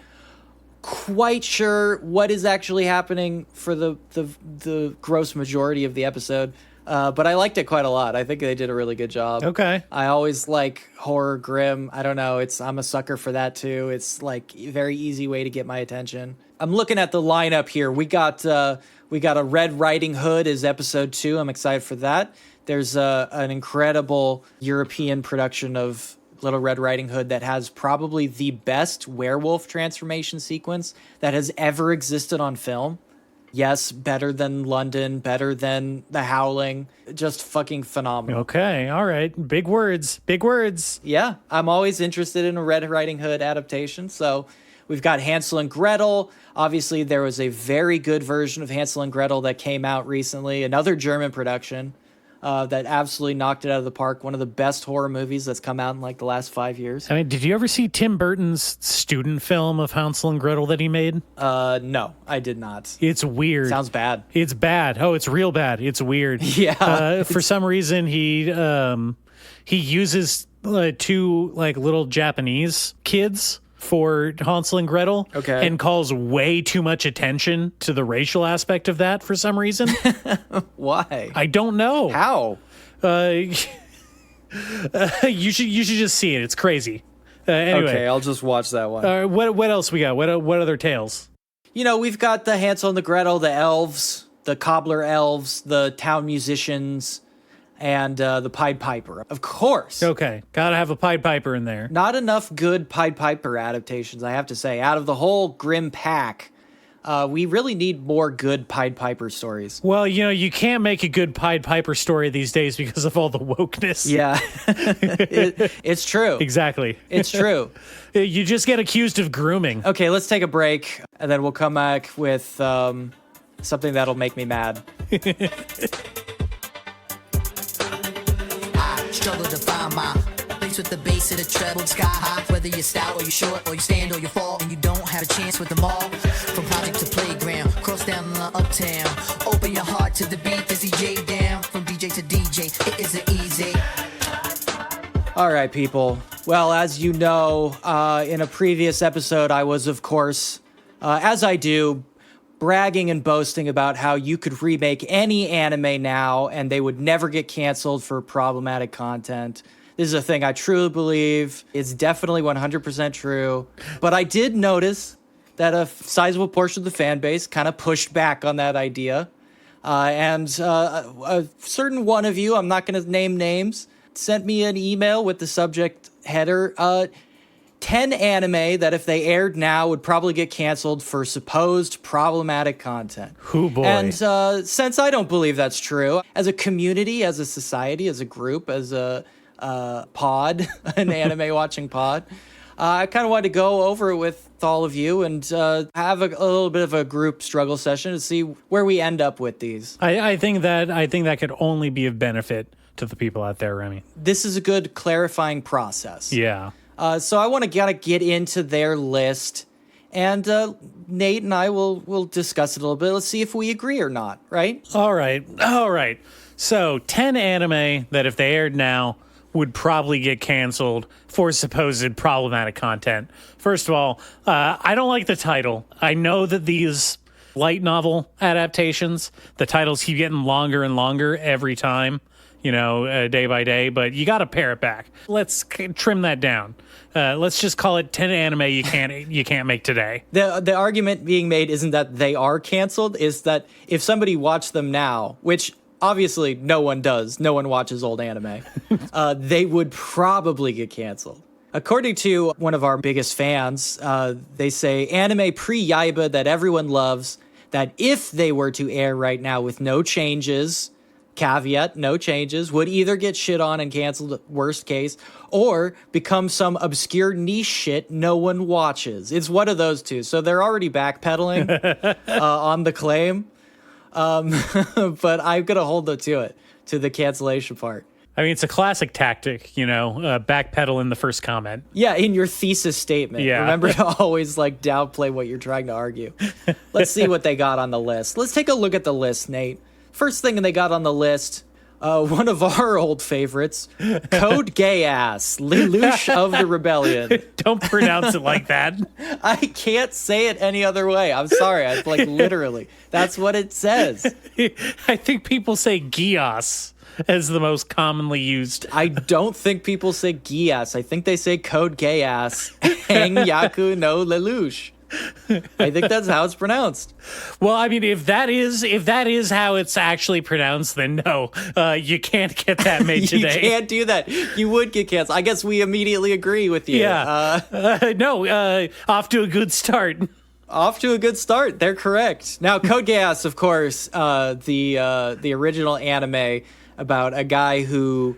quite sure what is actually happening for the gross majority of the episode. But I liked it quite a lot. I think they did a really good job. Okay. I always like horror Grimm. I don't know. I'm a sucker for that too. It's like a very easy way to get my attention. I'm looking at the lineup here. We got a Red Riding Hood is episode 2. I'm excited for that. There's an incredible European production of Little Red Riding Hood that has probably the best werewolf transformation sequence that has ever existed on film. Yes, better than London, better than The Howling. Just fucking phenomenal. Okay, all right. Big words. Big words. Yeah, I'm always interested in a Red Riding Hood adaptation. So we've got Hansel and Gretel. Obviously, there was a very good version of Hansel and Gretel that came out recently. Another German production that absolutely knocked it out of the park. One of the best horror movies that's come out in like the last 5 years. I mean, did you ever see Tim Burton's student film of Hansel and Gretel that he made? No, I did not. It's weird. Sounds bad. It's bad. Oh, it's real bad. It's weird. Yeah. For some reason, he uses 2 like little Japanese kids for Hansel and Gretel. Okay. And calls way too much attention to the racial aspect of that for some reason. Why? I don't know. How? You should just see it. It's crazy. Anyway. Okay, I'll just watch that one. What else we got? What other tales? You know, we've got the Hansel and the Gretel, the elves, the cobbler elves, the town musicians, and the Pied Piper. Of course. Okay, gotta have a Pied Piper in there. Not enough good Pied Piper adaptations, I have to say. Out of the whole Grimm pack, we really need more good Pied Piper stories. Well, you can't make a good Pied Piper story these days because of all the wokeness. Yeah, it's true. Exactly. It's true. You just get accused of grooming. Okay, let's take a break, and then we'll come back with something that'll make me mad. Struggle to find my points with the bass of the treble, sky high. Whether you're stout or you're short or you stand or you fall, and you don't have a chance with them all. From project to playground, cross down the uptown. Open your heart to the beat, there's DJ down. From DJ to DJ, it isn't easy. All right, people. Well, as you know, in a previous episode, I was, of course, as I do, bragging and boasting about how you could remake any anime now and they would never get canceled for problematic content. This is a thing I truly believe. It's definitely 100% true. But I did notice that a sizable portion of the fan base kind of pushed back on that idea. And a certain one of you, I'm not going to name names, sent me an email with the subject header, 10 anime that if they aired now would probably get canceled for supposed problematic content. Oh boy. And since I don't believe that's true, as a community, as a society, as a group, as a pod, an anime watching pod, I kind of wanted to go over it with all of you and have a little bit of a group struggle session to see where we end up with these. I think that could only be of benefit to the people out there, Remy. This is a good clarifying process. Yeah. So I want to kind of get into their list, and Nate and I will discuss it a little bit. Let's see if we agree or not, right? All right. So 10 anime that if they aired now would probably get canceled for supposed problematic content. First of all, I don't like the title. I know that these light novel adaptations, the titles keep getting longer and longer every time, day by day, but you got to pare it back. Let's trim that down. Let's just call it 10 anime you can't make today. The argument being made isn't that they are canceled, is that if somebody watched them now, which obviously no one does, no one watches old anime, they would probably get canceled. According to one of our biggest fans, they say anime pre-Yaiba that everyone loves, that if they were to air right now with no changes, caveat, no changes, would either get shit on and canceled, worst case, or become some obscure niche shit no one watches. It's one of those two. So they're already backpedaling on the claim. But I'm going to hold them to the cancellation part. I mean, it's a classic tactic, backpedal in the first comment. Yeah, in your thesis statement. Yeah. Remember to always downplay what you're trying to argue. Let's see what they got on the list. Let's take a look at the list, Nate. First thing they got on the list, one of our old favorites, Code Gay Ass, Lelouch of the Rebellion. Don't pronounce it like that. I can't say it any other way. I'm sorry. I literally. That's what it says. I think people say Gias as the most commonly used. I don't think people say Gias. I think they say Code Gay Ass, Hang Yaku no Lelouch. I think that's how it's pronounced. Well, I mean, if that is how it's actually pronounced, then no, you can't get that made today. You can't do that. You would get canceled. I guess we immediately agree with you. Yeah. Off to a good start. Off to a good start. They're correct. Now, Code Geass, of course, the original anime about a guy who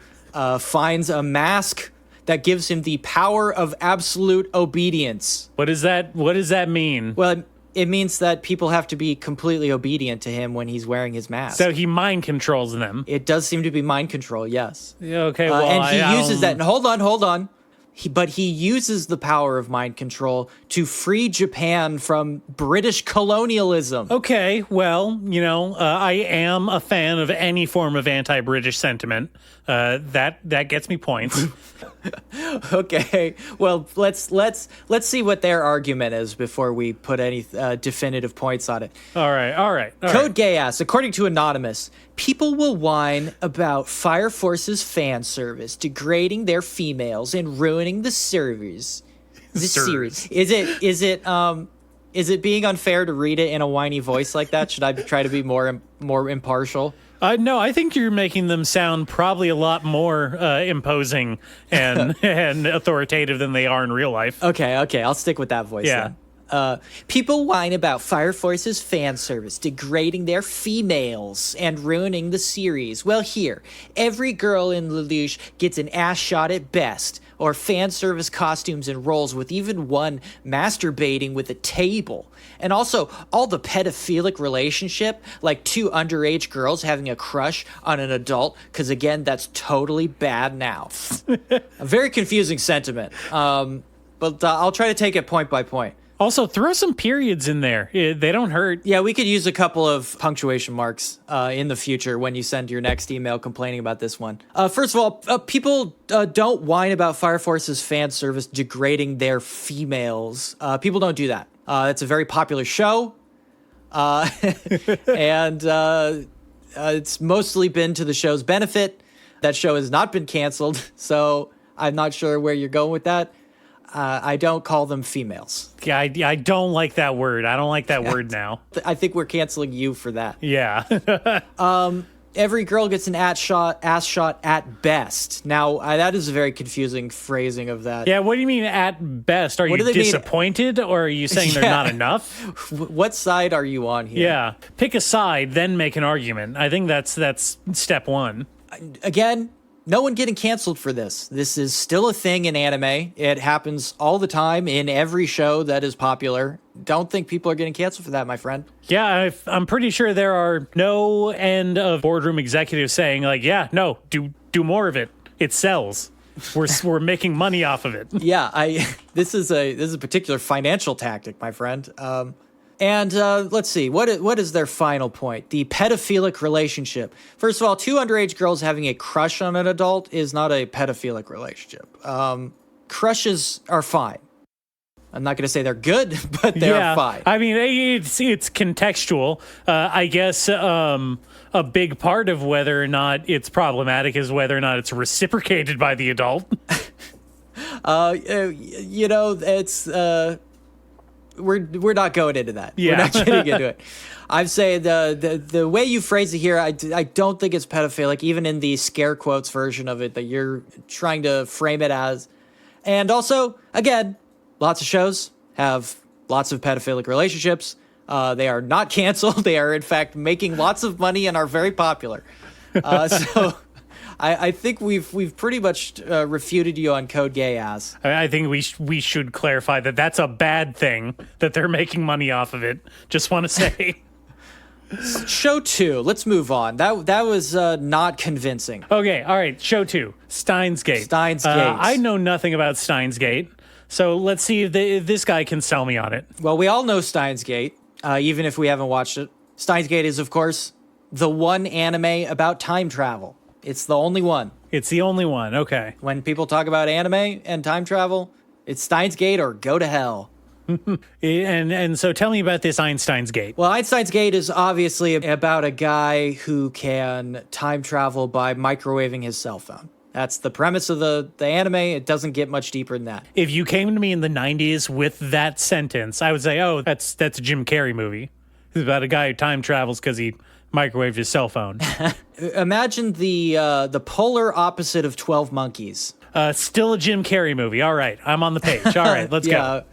finds a mask that gives him the power of absolute obedience. What does that mean? Well, it means that people have to be completely obedient to him when he's wearing his mask. So he mind controls them. It does seem to be mind control, yes. Okay, well, and he uses that. And hold on. But he uses the power of mind control to free Japan from British colonialism. Okay, well, I am a fan of any form of anti-British sentiment. That gets me points. Okay, well, let's see what their argument is before we put any definitive points on it. All right. Code Gay Ass, according to Anonymous, people will whine about Fire Force's fan service, degrading their females and ruining the servers. The series. Is it being unfair to read it in a whiny voice like that? Should I try to be more impartial? No, I think you're making them sound probably a lot more imposing and authoritative than they are in real life. Okay, I'll stick with that voice then. People whine about Fire Force's fan service, degrading their females and ruining the series. Well, here, every girl in Lelouch gets an ass shot at best, or fan service costumes and roles, with even one masturbating with a table. And also, all the pedophilic relationship, like two underage girls having a crush on an adult, because again, that's totally bad now. A very confusing sentiment, but I'll try to take it point by point. Also, throw some periods in there. They don't hurt. Yeah, we could use a couple of punctuation marks in the future when you send your next email complaining about this one. First of all, people don't whine about Fire Force's fan service degrading their females. People don't do that. It's a very popular show, and it's mostly been to the show's benefit. That show has not been canceled, so I'm not sure where you're going with that. I don't call them females. Yeah, I don't like that word. I don't like that word now. I think we're canceling you for that. Yeah. Every girl gets an ass shot at best. Now, that is a very confusing phrasing of that. Yeah, what do you mean at best? Are you disappointed, or are you saying they're not enough? What side are you on here? Yeah, pick a side, then make an argument. I think that's step one. Again, no one getting canceled for this. This is still a thing in anime. It happens all the time in every show that is popular. Don't think people are getting canceled for that, my friend. Yeah, I'm pretty sure there are no end of boardroom executives saying like, yeah, no, do more of it. It sells. We're making money off of it. Yeah, this is a particular financial tactic, my friend. And let's see, what is their final point? The pedophilic relationship. First of all, two underage girls having a crush on an adult is not a pedophilic relationship. Crushes are fine. I'm not going to say they're good, but they're fine. I mean, it's contextual. I guess a big part of whether or not it's problematic is whether or not it's reciprocated by the adult. It's... We're not going into that. Yeah. We're not getting into it. I'd say the way you phrase it here, I don't think it's pedophilic, even in the scare quotes version of it that you're trying to frame it as. And also, again, lots of shows have lots of pedophilic relationships. They are not canceled. They are, in fact, making lots of money and are very popular. So I think we've pretty much refuted you on Code Gay Ass. I think we should clarify that that's a bad thing, that they're making money off of it. Just want to say. Show 2. Let's move on. That was not convincing. Okay, all right. Show 2. Steins Gate. Steins Gate. I know nothing about Steins Gate, so let's see if this guy can sell me on it. Well, we all know Steins Gate, even if we haven't watched it. Steins Gate is, of course, the one anime about time travel. It's the only one. It's the only one. Okay. When people talk about anime and time travel, it's Steins Gate or go to hell. And so tell me about this Einstein's Gate. Well, Einstein's Gate is obviously about a guy who can time travel by microwaving his cell phone. That's the premise of the anime. It doesn't get much deeper than that. If you came to me in the 90s with that sentence, I would say, oh, that's a Jim Carrey movie. It's about a guy who time travels because he microwaved his cell phone. Imagine the polar opposite of 12 Monkeys. Still a Jim Carrey movie. All right. I'm on the page. All right. Let's go.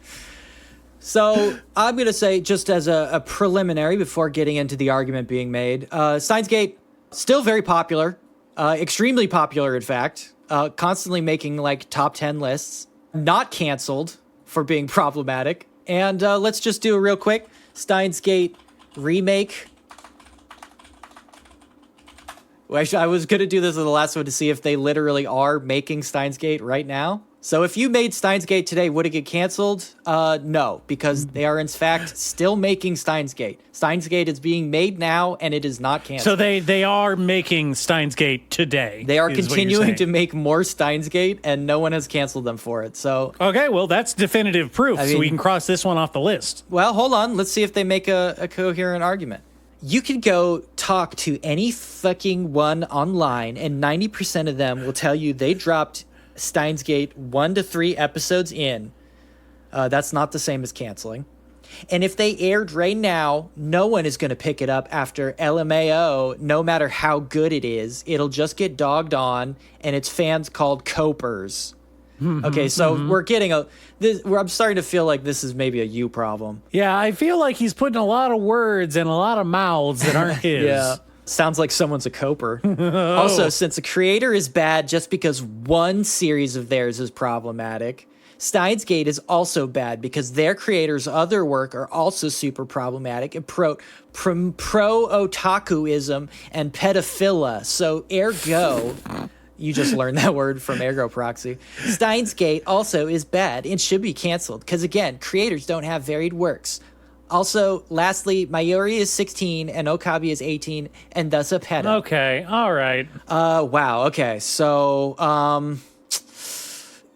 So I'm going to say, just as a preliminary before getting into the argument being made, Steins Gate, still very popular, extremely popular, in fact, constantly making like top 10 lists, not canceled for being problematic. And let's just do a real quick Steins Gate remake. I was going to do this in the last one to see if they literally are making Steins Gate right now. So if you made Steins Gate today, would it get canceled? No, because they are in fact still making Steins Gate. Steins Gate is being made now, and it is not canceled. So they are making Steins Gate today. They are continuing to make more Steins Gate, and no one has canceled them for it. So okay, well that's definitive proof. So we can cross this one off the list. Well, hold on. Let's see if they make a coherent argument. You can go talk to any fucking one online, and 90% of them will tell you they dropped Steins Gate 1 to 3 episodes in. That's not the same as canceling. And if they aired right now, no one is going to pick it up after LMAO, no matter how good it is. It'll just get dogged on, and its fans called copers. Okay, so we're getting I'm starting to feel like this is maybe a you problem. Yeah, I feel like he's putting a lot of words in a lot of mouths that aren't his. Yeah. Sounds like someone's a coper. Also, since a creator is bad just because one series of theirs is problematic, Steins Gate is also bad because their creators' other work are also super problematic and pro-otakuism and pedophilia. So, ergo, you just learned that word from Ergo Proxy. Steins Gate also is bad and should be canceled because, again, creators don't have varied works. Also, lastly, Mayuri is 16 and Okabe is 18 and thus a pedo. Okay, all right. Wow, okay. So,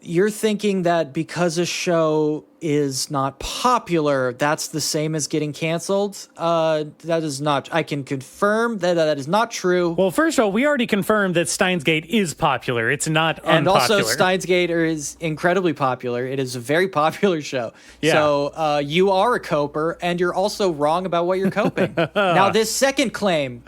you're thinking that because a show is not popular, that's the same as getting canceled? That is not. I can confirm that that is not true. Well, first of all, we already confirmed that Steins Gate is popular. It's not And unpopular. also, Steins Gate is incredibly popular. It is a very popular show. Yeah. So you are a coper, and you're also wrong about what you're coping. Now, this second claim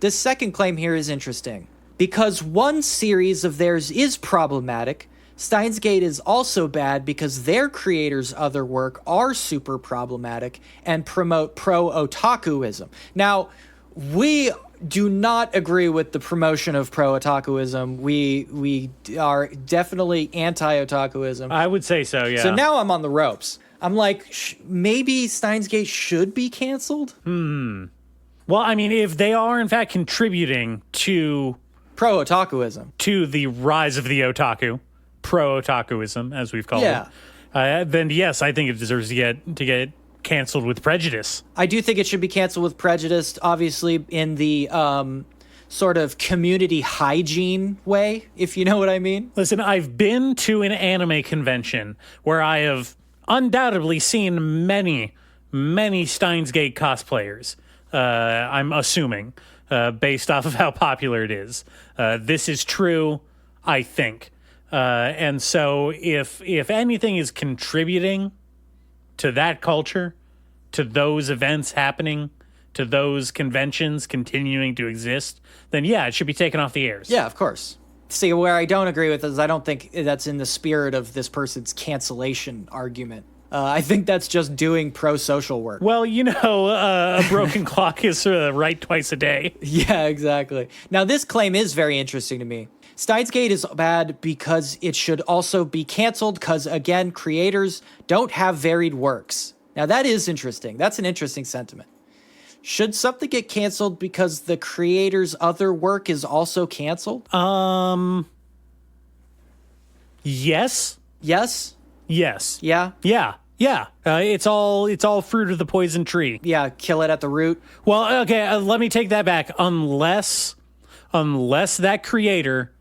here is interesting. Because one series of theirs is problematic, Steins Gate is also bad because their creators' other work are super problematic and promote pro-otakuism. Now, we do not agree with the promotion of pro-otakuism. We are definitely anti-otakuism. I would say so, yeah. So now I'm on the ropes. I'm like, maybe Steins Gate should be canceled? Well, I mean, if they are, in fact, contributing to Pro-otakuism. to the rise of the otaku, pro-otakuism, as we've called it, then yes, I think it deserves to get canceled with prejudice. I do think it should be canceled with prejudice, obviously in the sort of community hygiene way, if you know what I mean. Listen, I've been to an anime convention where I have undoubtedly seen many Steins Gate cosplayers. I'm assuming, based off of how popular it is. This is true, I think. And so if anything is contributing to that culture, to those events happening, to those conventions continuing to exist, then yeah, it should be taken off the airs. Yeah, of course. See, where I don't agree with is I don't think that's in the spirit of this person's cancellation argument. I think that's just doing pro-social work. Well, a broken clock is right twice a day. Yeah, exactly. Now, this claim is very interesting to me. Steins Gate is bad because it should also be canceled because, again, creators don't have varied works. Now, that is interesting. That's an interesting sentiment. Should something get canceled because the creator's other work is also canceled? Yes. Yes? Yes. Yeah? Yeah. Yeah. It's all fruit of the poison tree. Yeah, kill it at the root. Well, okay, let me take that back. Unless that creator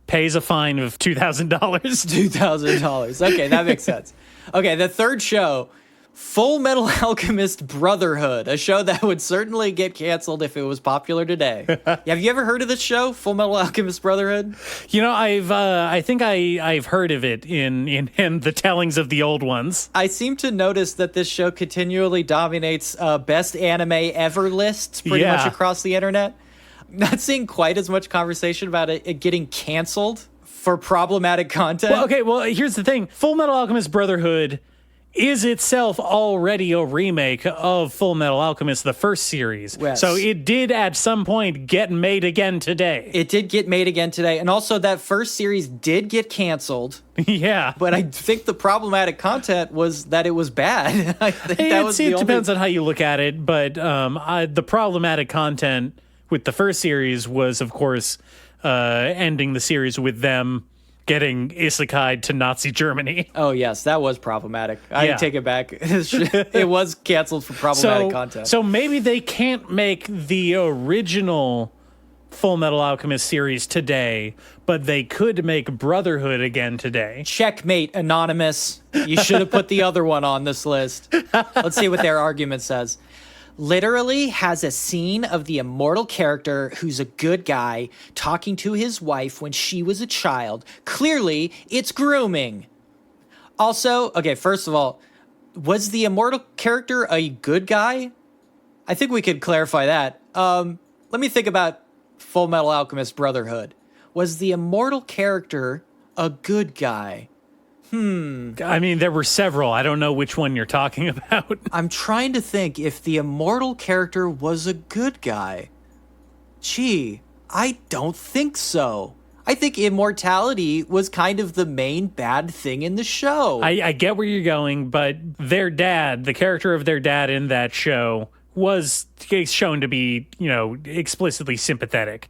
pays a fine of $2,000. $2,000. Okay, that makes sense. Okay, the third show, Full Metal Alchemist Brotherhood, a show that would certainly get canceled if it was popular today. Have you ever heard of this show, Full Metal Alchemist Brotherhood? I think I've heard of it in the tellings of the old ones. I seem to notice that this show continually dominates best anime ever lists pretty much across the internet. Not seeing quite as much conversation about it getting canceled for problematic content. Well, here's the thing. Full Metal Alchemist Brotherhood is itself already a remake of Full Metal Alchemist, the first series. Yes. So it did at some point get made again today. It did get made again today. And also that first series did get canceled. Yeah. But I think the problematic content was that it was bad. I think that was it depends on how you look at it, but the problematic content with the first series was, of course, ending the series with them getting isekai'd to Nazi Germany. Oh, yes, that was problematic. I take it back. It was canceled for problematic content. So maybe they can't make the original Full Metal Alchemist series today, but they could make Brotherhood again today. Checkmate, Anonymous. You should have put the other one on this list. Let's see what their argument says. Literally has a scene of the immortal character who's a good guy talking to his wife when she was a child. Clearly, it's grooming. Also, okay, first of all, was the immortal character a good guy? I think we could clarify that. Let me think about Full Metal Alchemist Brotherhood. Was the immortal character a good guy? I mean, there were several. I don't know which one you're talking about. I'm trying to think if the immortal character was a good guy. Gee, I don't think so. I think immortality was kind of the main bad thing in the show. I get where you're going, but their dad, the character of their dad in that show, was shown to be, explicitly sympathetic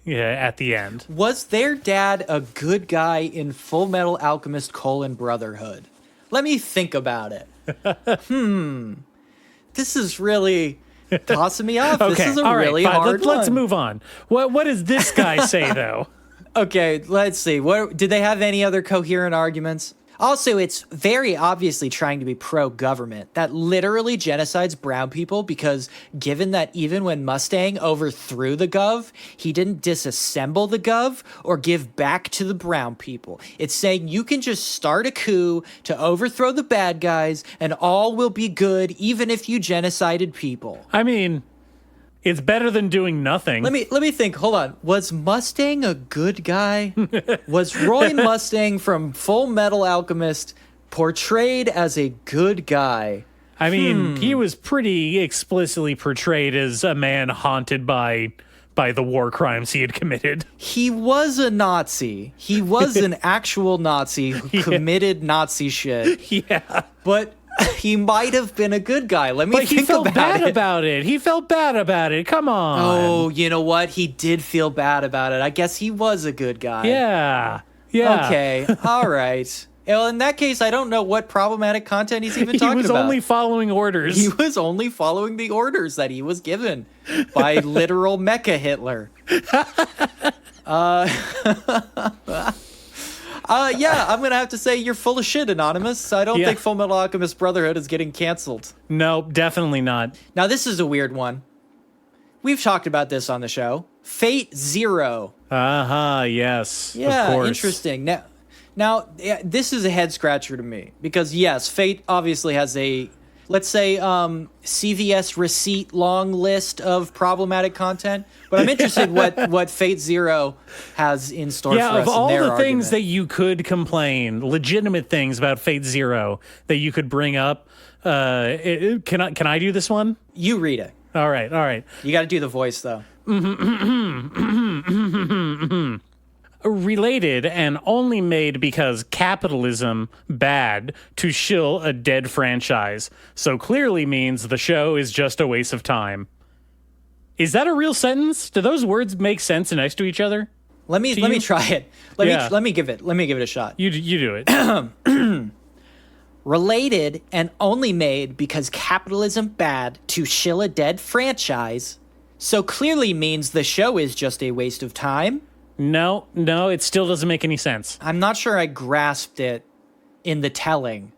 at the end. Was their dad a good guy in Full Metal Alchemist: Brotherhood? Let me think about it. This is really tossing me off. Okay, This is a all right, really fine. hard one. Let's move on. What does this guy say, though? Okay, let's see. Did they have any other coherent arguments? Also, it's very obviously trying to be pro-government. That literally genocides brown people because given that even when Mustang overthrew the Gov, he didn't disassemble the Gov or give back to the brown people. It's saying you can just start a coup to overthrow the bad guys and all will be good even if you genocided people. I mean, it's better than doing nothing. Let me think. Hold on. Was Mustang a good guy? Was Roy Mustang from Full Metal Alchemist portrayed as a good guy? I mean, he was pretty explicitly portrayed as a man haunted by the war crimes he had committed. He was a Nazi. He was an actual Nazi who committed Nazi shit. Yeah. But he might have been a good guy. Let me But think he felt about bad it. about it. He felt bad about it. Come on. Oh, you know what? He did feel bad about it. I guess he was a good guy. Yeah. Yeah. Okay. All right. Well, in that case, I don't know what problematic content he's even He talking was about. only following orders. He was only following the orders that he was given by literal Mecha Hitler. Yeah, I'm going to have to say you're full of shit, Anonymous. I don't Yeah. think Full Metal Alchemist Brotherhood is getting canceled. No, definitely not. Now, this is a weird one. We've talked about this on the show. Fate Zero. Yes. Yeah, of course. interesting. Now, this is a head scratcher to me because yes, Fate obviously has a, let's say, CVS receipt long list of problematic content. But I'm interested what Fate Zero has in store for us. Yeah, of all in their the things argument. that you could complain, legitimate things about Fate Zero that you could bring up, can I do this one? You read it. All right. You got to do the voice though. Related and only made because capitalism bad to shill a dead franchise. So clearly means the show is just a waste of time. Is that a real sentence? Do those words make sense next to each other? Let me try it. Let me give it a shot. You do it. Related and only made because capitalism bad to shill a dead franchise. So clearly means the show is just a waste of time. No, it still doesn't make any sense. I'm not sure I grasped it in the telling.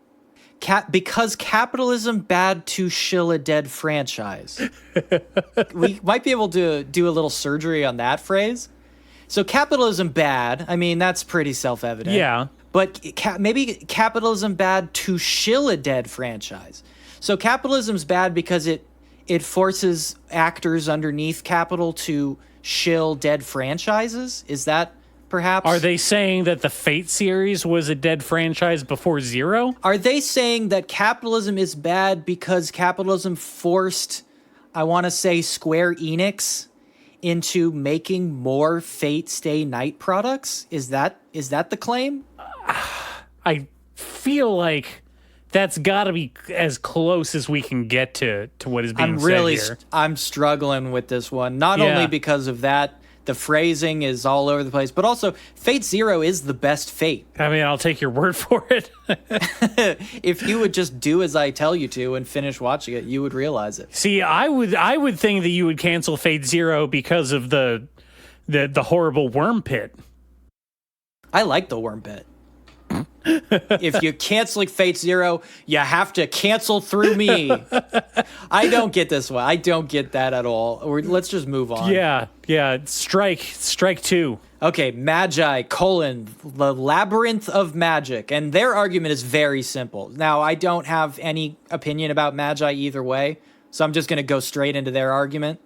Because capitalism bad to shill a dead franchise. We might be able to do a little surgery on that phrase. So capitalism bad, I mean, that's pretty self-evident. Yeah. But maybe capitalism bad to shill a dead franchise. So capitalism's bad because it forces actors underneath capital to shill dead franchises? Is that perhaps? Are they saying that the Fate series was a dead franchise before Zero? Are they saying that capitalism is bad because capitalism forced, I want to say, Square Enix into making more Fate Stay Night products? Is that the claim? I feel like that's got to be as close as we can get to what is being said here. I'm struggling with this one. Not only because of that, the phrasing is all over the place, but also Fate Zero is the best Fate. I mean, I'll take your word for it. If you would just do as I tell you to and finish watching it, you would realize it. See, I would think that you would cancel Fate Zero because of the horrible worm pit. I like the worm pit. If you're canceling Fate Zero, you have to cancel through me. I don't get this one. I don't get that at all. Let's just move on. Yeah. Strike two. Okay, Magi, the Labyrinth of Magic. And their argument is very simple. Now, I don't have any opinion about Magi either way, so I'm just going to go straight into their argument.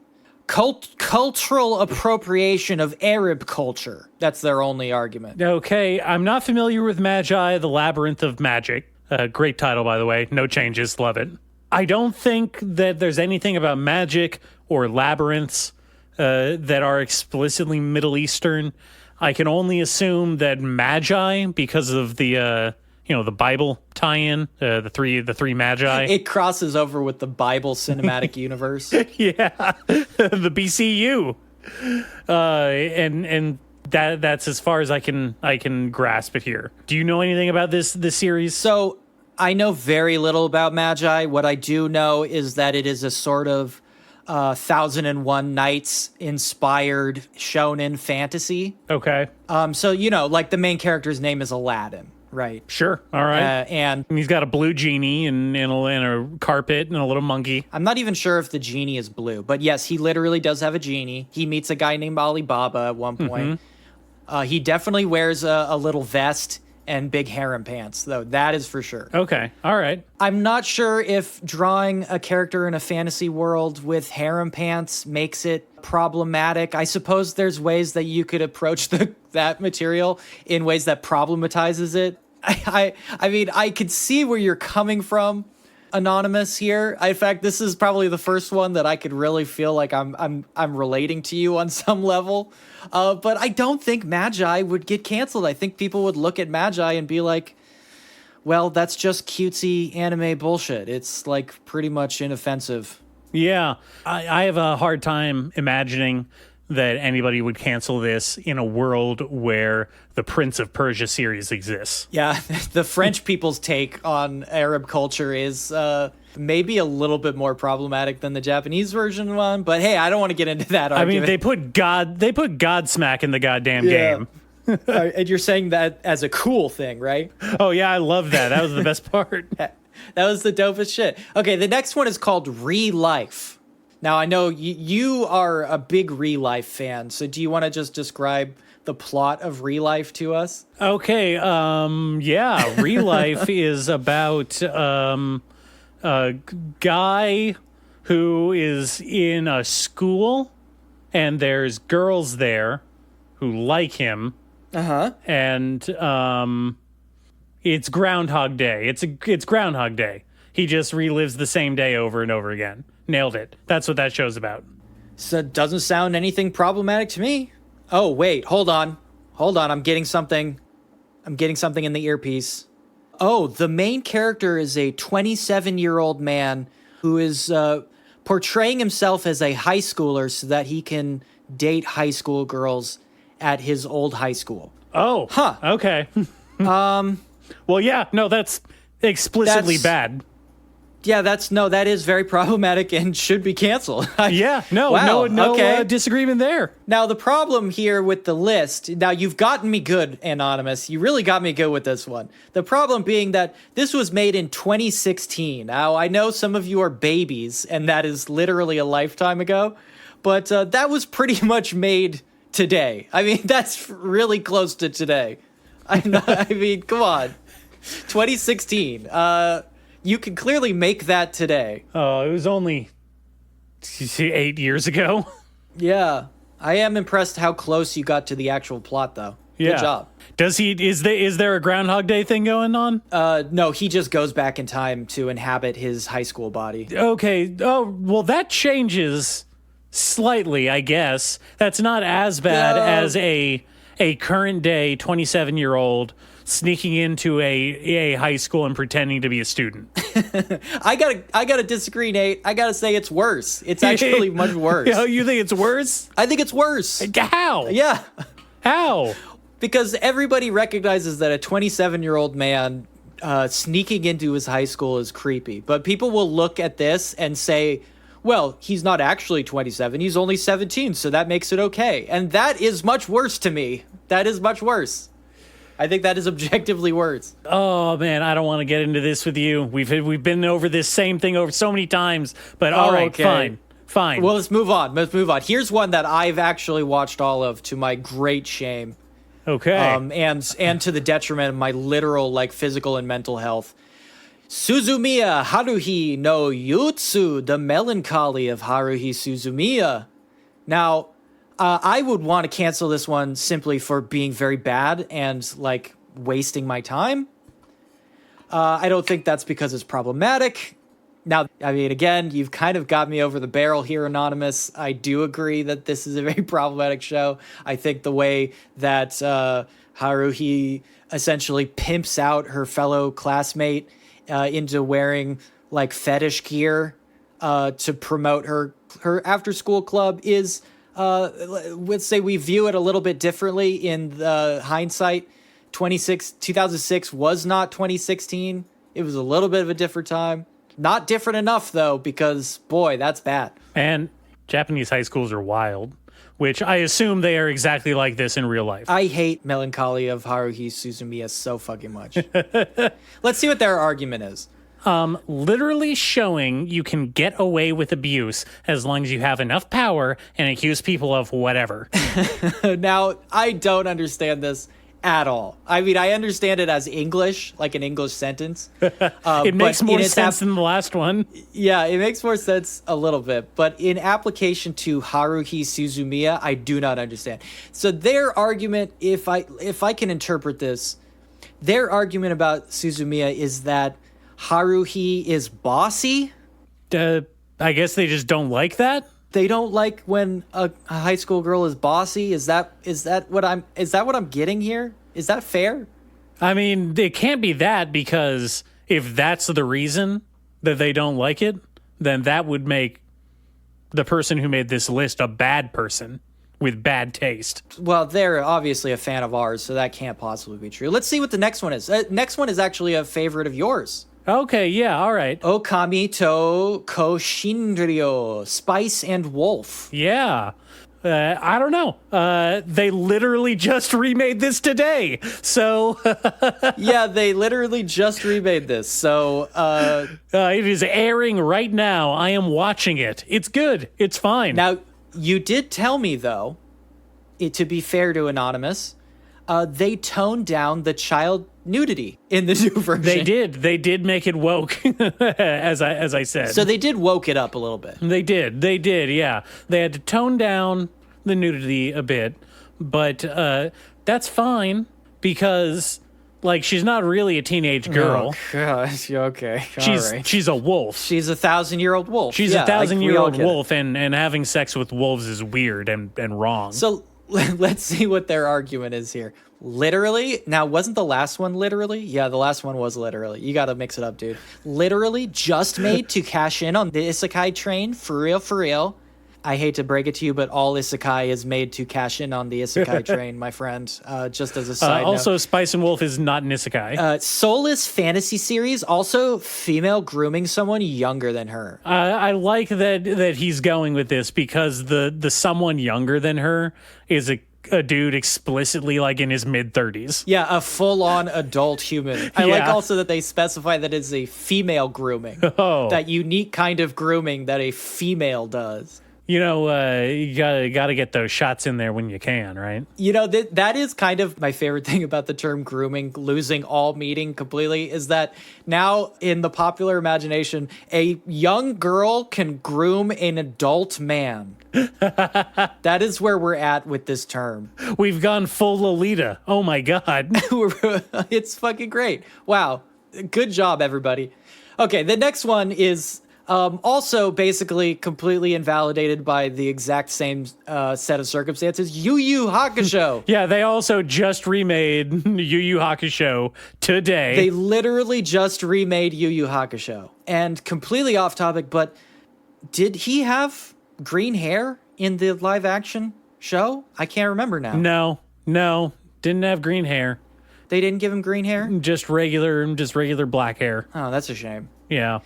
cultural appropriation of Arab culture. That's their only argument. Okay, I'm not familiar with Magi, the Labyrinth of Magic. Great title, by the way. No changes. Love it. I don't think that there's anything about magic or labyrinths that are explicitly Middle Eastern. I can only assume that Magi, because of the the Bible tie-in, the three Magi. It crosses over with the Bible cinematic universe. Yeah, the BCU, and that's as far as I can grasp it here. Do you know anything about this series? So I know very little about Magi. What I do know is that it is a sort of 1001 Nights inspired shonen fantasy. Okay. So like the main character's name is Aladdin, right? Sure. All right. And he's got a blue genie and a carpet and a little monkey. I'm not even sure if the genie is blue, but yes, he literally does have a genie. He meets a guy named Alibaba at one point. He definitely wears a little vest and big harem pants, though. That is for sure. Okay. All right. I'm not sure if drawing a character in a fantasy world with harem pants makes it problematic. I suppose there's ways that you could approach that material in ways that problematizes it. I mean, I could see where you're coming from, Anonymous, here. In fact, this is probably the first one that I could really feel like I'm relating to you on some level. But I don't think Magi would get canceled. I think people would look at Magi and be like, well, that's just cutesy anime bullshit. It's like pretty much inoffensive. Yeah. I have a hard time imagining that anybody would cancel this in a world where the Prince of Persia series exists. Yeah, the French people's take on Arab culture is maybe a little bit more problematic than the Japanese version one, but hey, I don't want to get into that argument. I mean, they put Godsmack in the goddamn game. And you're saying that as a cool thing, right? Oh yeah, I love that. That was the best part. That was the dopest shit. Okay, the next one is called Re-Life. Now, I know you are a big Re-Life fan, so do you want to just describe the plot of Re-Life to us? Okay, yeah, Re-Life is about a guy who is in a school, and there's girls there who like him. And it's Groundhog Day. It's Groundhog Day. He just relives the same day over and over again. Nailed it. That's what that show's about. So it doesn't sound anything problematic to me. Oh, wait, hold on. I'm getting something in the earpiece. Oh, the main character is a 27-year-old man who is portraying himself as a high schooler so that he can date high school girls at his old high school. Oh, huh. Okay. Well, yeah, no, that's explicitly bad. Yeah, that is very problematic and should be canceled. Yeah, no okay. Disagreement there. Now, the problem here with the list, now you've gotten me good, Anonymous. You really got me good with this one. The problem being that this was made in 2016. Now, I know some of you are babies, and that is literally a lifetime ago, but that was pretty much made today. I mean, that's really close to today. I mean, come on. 2016. You can clearly make that today. Oh, it was only 8 years ago. Yeah. I am impressed how close you got to the actual plot, though. Yeah. Good job. Is there a Groundhog Day thing going on? No, he just goes back in time to inhabit his high school body. Okay. Oh, well, that changes slightly, I guess. That's not as bad as a current day 27-year-old sneaking into a high school and pretending to be a student. I gotta disagree, Nate. I gotta say it's worse. It's actually much worse. Oh, you think it's worse? I think it's worse. How? Yeah. How? Because everybody recognizes that a 27-year-old man sneaking into his high school is creepy. But people will look at this and say, well, he's not actually 27. He's only 17, so that makes it okay. And that is much worse to me. That is much worse. I think that is objectively worse. Oh man, I don't want to get into this with you. We've been over this same thing over so many times. But all right, okay. Fine. Well, let's move on. Here's one that I've actually watched all of, to my great shame. Okay. And to the detriment of my literal physical and mental health. Suzumiya Haruhi no Yutsu, the melancholy of Haruhi Suzumiya. Now, I would want to cancel this one simply for being very bad and like wasting my time. I don't think that's because it's problematic. Now, I mean, again, you've kind of got me over the barrel here, Anonymous. I do agree that this is a very problematic show. I think the way that Haruhi essentially pimps out her fellow classmate into wearing like fetish gear to promote her after school club is, let's say we view it a little bit differently in the hindsight. 2006 was not 2016. It was a little bit of a different time. Not different enough, though, because, boy, that's bad. And Japanese high schools are wild, which I assume they are exactly like this in real life. I hate Melancholy of Haruhi Suzumiya so fucking much. Let's see what their argument is. Literally showing you can get away with abuse as long as you have enough power and accuse people of whatever. Now, I don't understand this at all. I mean, I understand it as English, like an English sentence. It makes more sense than the last one. Yeah, it makes more sense a little bit. But in application to Haruhi Suzumiya, I do not understand. So their argument, if I can interpret this, their argument about Suzumiya is that Haruhi is bossy. I guess they just don't like that. They don't like when a high school girl is bossy. Is that what I'm getting here? Is that fair? I mean, it can't be that, because if that's the reason that they don't like it, then that would make the person who made this list a bad person with bad taste. Well, they're obviously a fan of ours, so that can't possibly be true. Let's see what the next one is. Next one is actually a favorite of yours. Okay, yeah, all right. Okami to Koshinryo, Spice and Wolf. Yeah. I don't know. They literally just remade this today. So yeah, they literally just remade this. So it is airing right now. I am watching it. It's good. It's fine. Now, you did tell me, though, to be fair to Anonymous, they toned down the child nudity in the new version. They did make it woke, as I said. So they did woke it up a little bit. They did, yeah. They had to tone down the nudity a bit, but that's fine, because like she's not really a teenage girl. Oh gosh, okay. She's a wolf. She's 1,000-year-old wolf. She's a 1,000-year-old wolf, and having sex with wolves is weird and wrong. So let's see what their argument is here. Literally, now wasn't the last one literally? Yeah, the last one was literally. You gotta mix it up, dude. Literally just made to cash in on the isekai train, for real. I hate to break it to you, but all isekai is made to cash in on the isekai train, my friend. Just as a side note. Also, Spice and Wolf is not an isekai. Soulless fantasy series, also female grooming someone younger than her. I like that he's going with this, because the someone younger than her is a dude explicitly like in his mid-30s. Yeah, a full-on adult human. I like also that they specify that it's a female grooming. Oh. That unique kind of grooming that a female does. You know, you gotta get those shots in there when you can, right? You know, that is kind of my favorite thing about the term grooming, losing all meaning completely, is that now in the popular imagination, a young girl can groom an adult man. That is where we're at with this term. We've gone full Lolita. Oh my God. It's fucking great. Wow. Good job, everybody. Okay, the next one is also basically completely invalidated by the exact same set of circumstances. Yu Yu Hakusho. Yeah, they also just remade Yu Yu Hakusho today. They literally just remade Yu Yu Hakusho. And completely off topic, but did he have green hair in the live action show? I can't remember now. No, didn't have green hair. They didn't give him green hair? Just regular black hair. Oh, that's a shame. Yeah.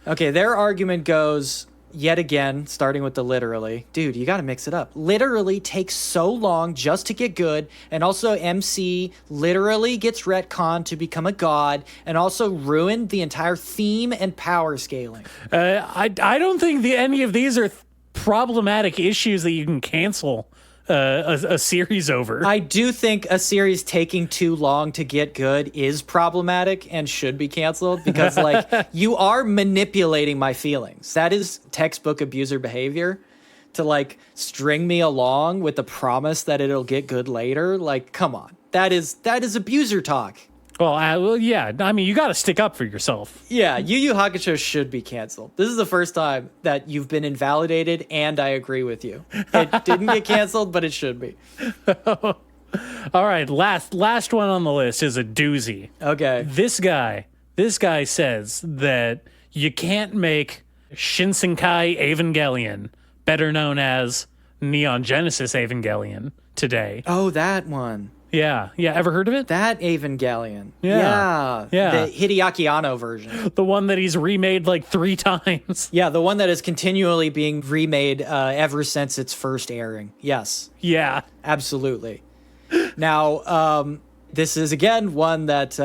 Okay, their argument goes, yet again, starting with the literally. Dude, you gotta mix it up. Literally takes so long just to get good, and also MC literally gets retconned to become a god, and also ruined the entire theme and power scaling. I don't think any of these are problematic issues that you can cancel a series over. I do think a series taking too long to get good is problematic and should be canceled, because like you are manipulating my feelings. That is textbook abuser behavior. to like string me along with the promise that it'll get good later. Like, come on. That is abuser talk. Well, yeah. I mean, you got to stick up for yourself. Yeah, Yu Yu Hakusho should be canceled. This is the first time that you've been invalidated, and I agree with you. It didn't get canceled, but it should be. All right, last one on the list is a doozy. Okay. This guy says that you can't make Shinsenkai Evangelion, better known as Neon Genesis Evangelion, today. Oh, that one. Yeah. Ever heard of it? That Evangelion. Yeah. The Hideaki Anno version. The one that he's remade like 3 times. Yeah, the one that is continually being remade ever since its first airing. Yes. Yeah. Absolutely. Now, this is, again, one that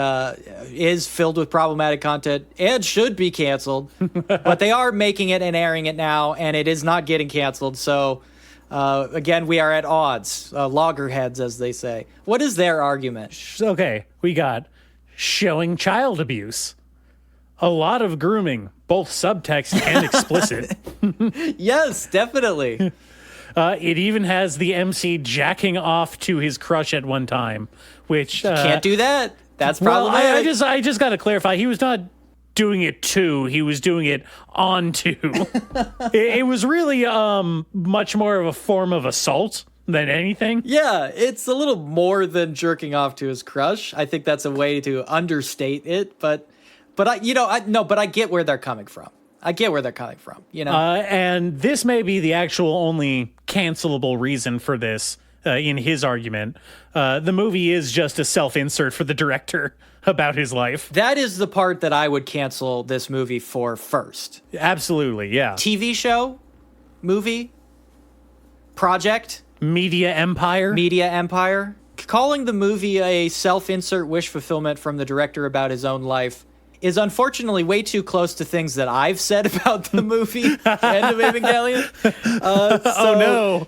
is filled with problematic content and should be canceled. But they are making it and airing it now, and it is not getting canceled. So, again, we are at odds. Loggerheads, as they say. What is their argument? Okay, we got showing child abuse. A lot of grooming, both subtext and explicit. Yes, definitely. It even has the MC jacking off to his crush at one time, which Can't do that. That's well, problematic. I just got to clarify. He was not doing it to. He was doing it onto. It was really much more of a form of assault than anything. Yeah, it's a little more than jerking off to his crush. I think that's a way to understate it, but I get where they're coming from. And this may be the actual only cancelable reason for this in his argument. The movie is just a self-insert for the director about his life. That is the part that I would cancel this movie for first. Absolutely, yeah. TV show, movie, project, Media empire. Calling the movie a self-insert wish fulfillment from the director about his own life is unfortunately way too close to things that I've said about the movie End of Evangelion. Oh no.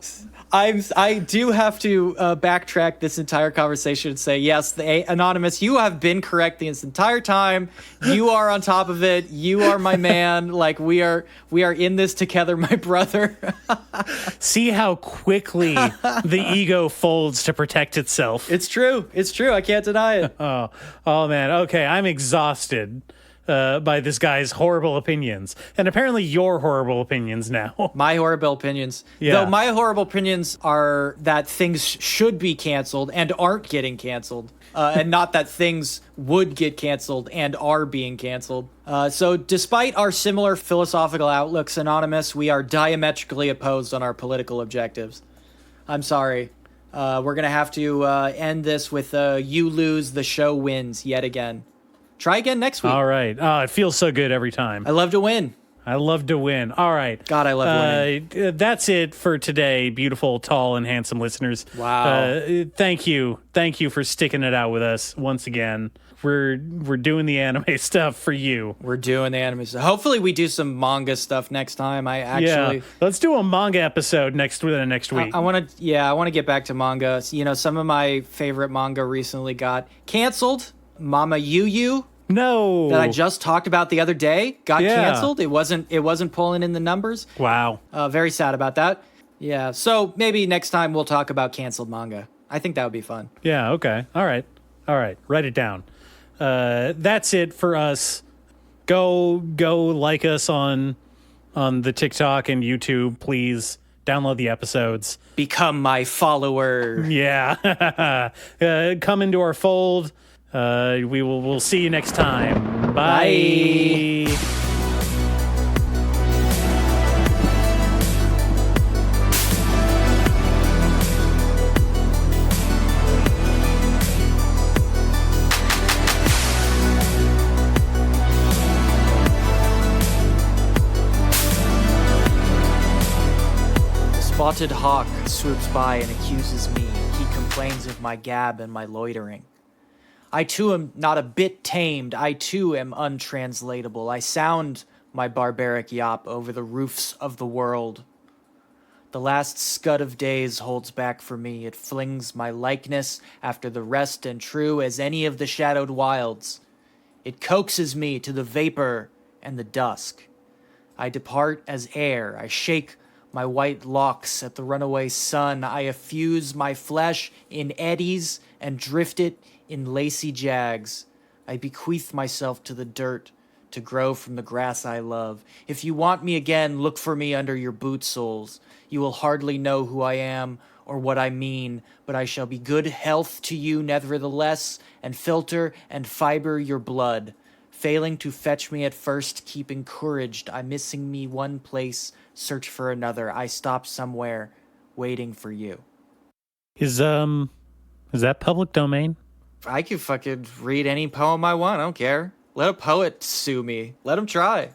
I do have to backtrack this entire conversation and say, yes, Anonymous, you have been correct this entire time. You are on top of it. You are my man. Like, we are in this together, my brother. See how quickly the ego folds to protect itself. It's true. I can't deny it. Oh man. Okay, I'm exhausted by this guy's horrible opinions, and apparently your horrible opinions now. My horrible opinions. Yeah. Though my horrible opinions are that things should be canceled and aren't getting canceled, and not that things would get canceled and are being canceled. So despite our similar philosophical outlooks, Anonymous, we are diametrically opposed on our political objectives. I'm sorry. We're going to have to end this with you lose, the show wins yet again. Try again next week. All right. It feels so good every time. I love to win. All right. God, I love winning. That's it for today, beautiful, tall, and handsome listeners. Wow. Thank you for sticking it out with us once again. We're doing the anime stuff for you. We're doing the anime stuff. Hopefully we do some manga stuff next time. Let's do a manga episode next week. I want to get back to manga. You know, some of my favorite manga recently got canceled. Mama Yu Yu. No. That I just talked about the other day got canceled. It wasn't pulling in the numbers. Wow. Very sad about that. Yeah. So maybe next time we'll talk about canceled manga. I think that would be fun. Yeah. Okay. All right. Write it down. That's it for us. Go like us on the TikTok and YouTube, please. Download the episodes. Become my follower. Yeah. Come into our fold. We'll see you next time. Bye. The spotted hawk swoops by and accuses me. He complains of my gab and my loitering. I too am not a bit tamed. I too am untranslatable. I sound my barbaric yop over the roofs of the world. The last scud of days holds back for me. It flings my likeness after the rest and true as any of the shadowed wilds. It coaxes me to the vapor and the dusk. I depart as air. I shake my white locks at the runaway sun. I effuse my flesh in eddies and drift it in lacy jags. I bequeath myself to the dirt to grow from the grass I love. If you want me again, look for me under your boot soles. You will hardly know who I am or what I mean, but I shall be good health to you nevertheless, and filter and fiber your blood. Failing to fetch me at first, keep encouraged. I missing me one place, search for another. I stop somewhere, waiting for you. Is that public domain? I could fucking read any poem I want. I don't care. Let a poet sue me. Let him try.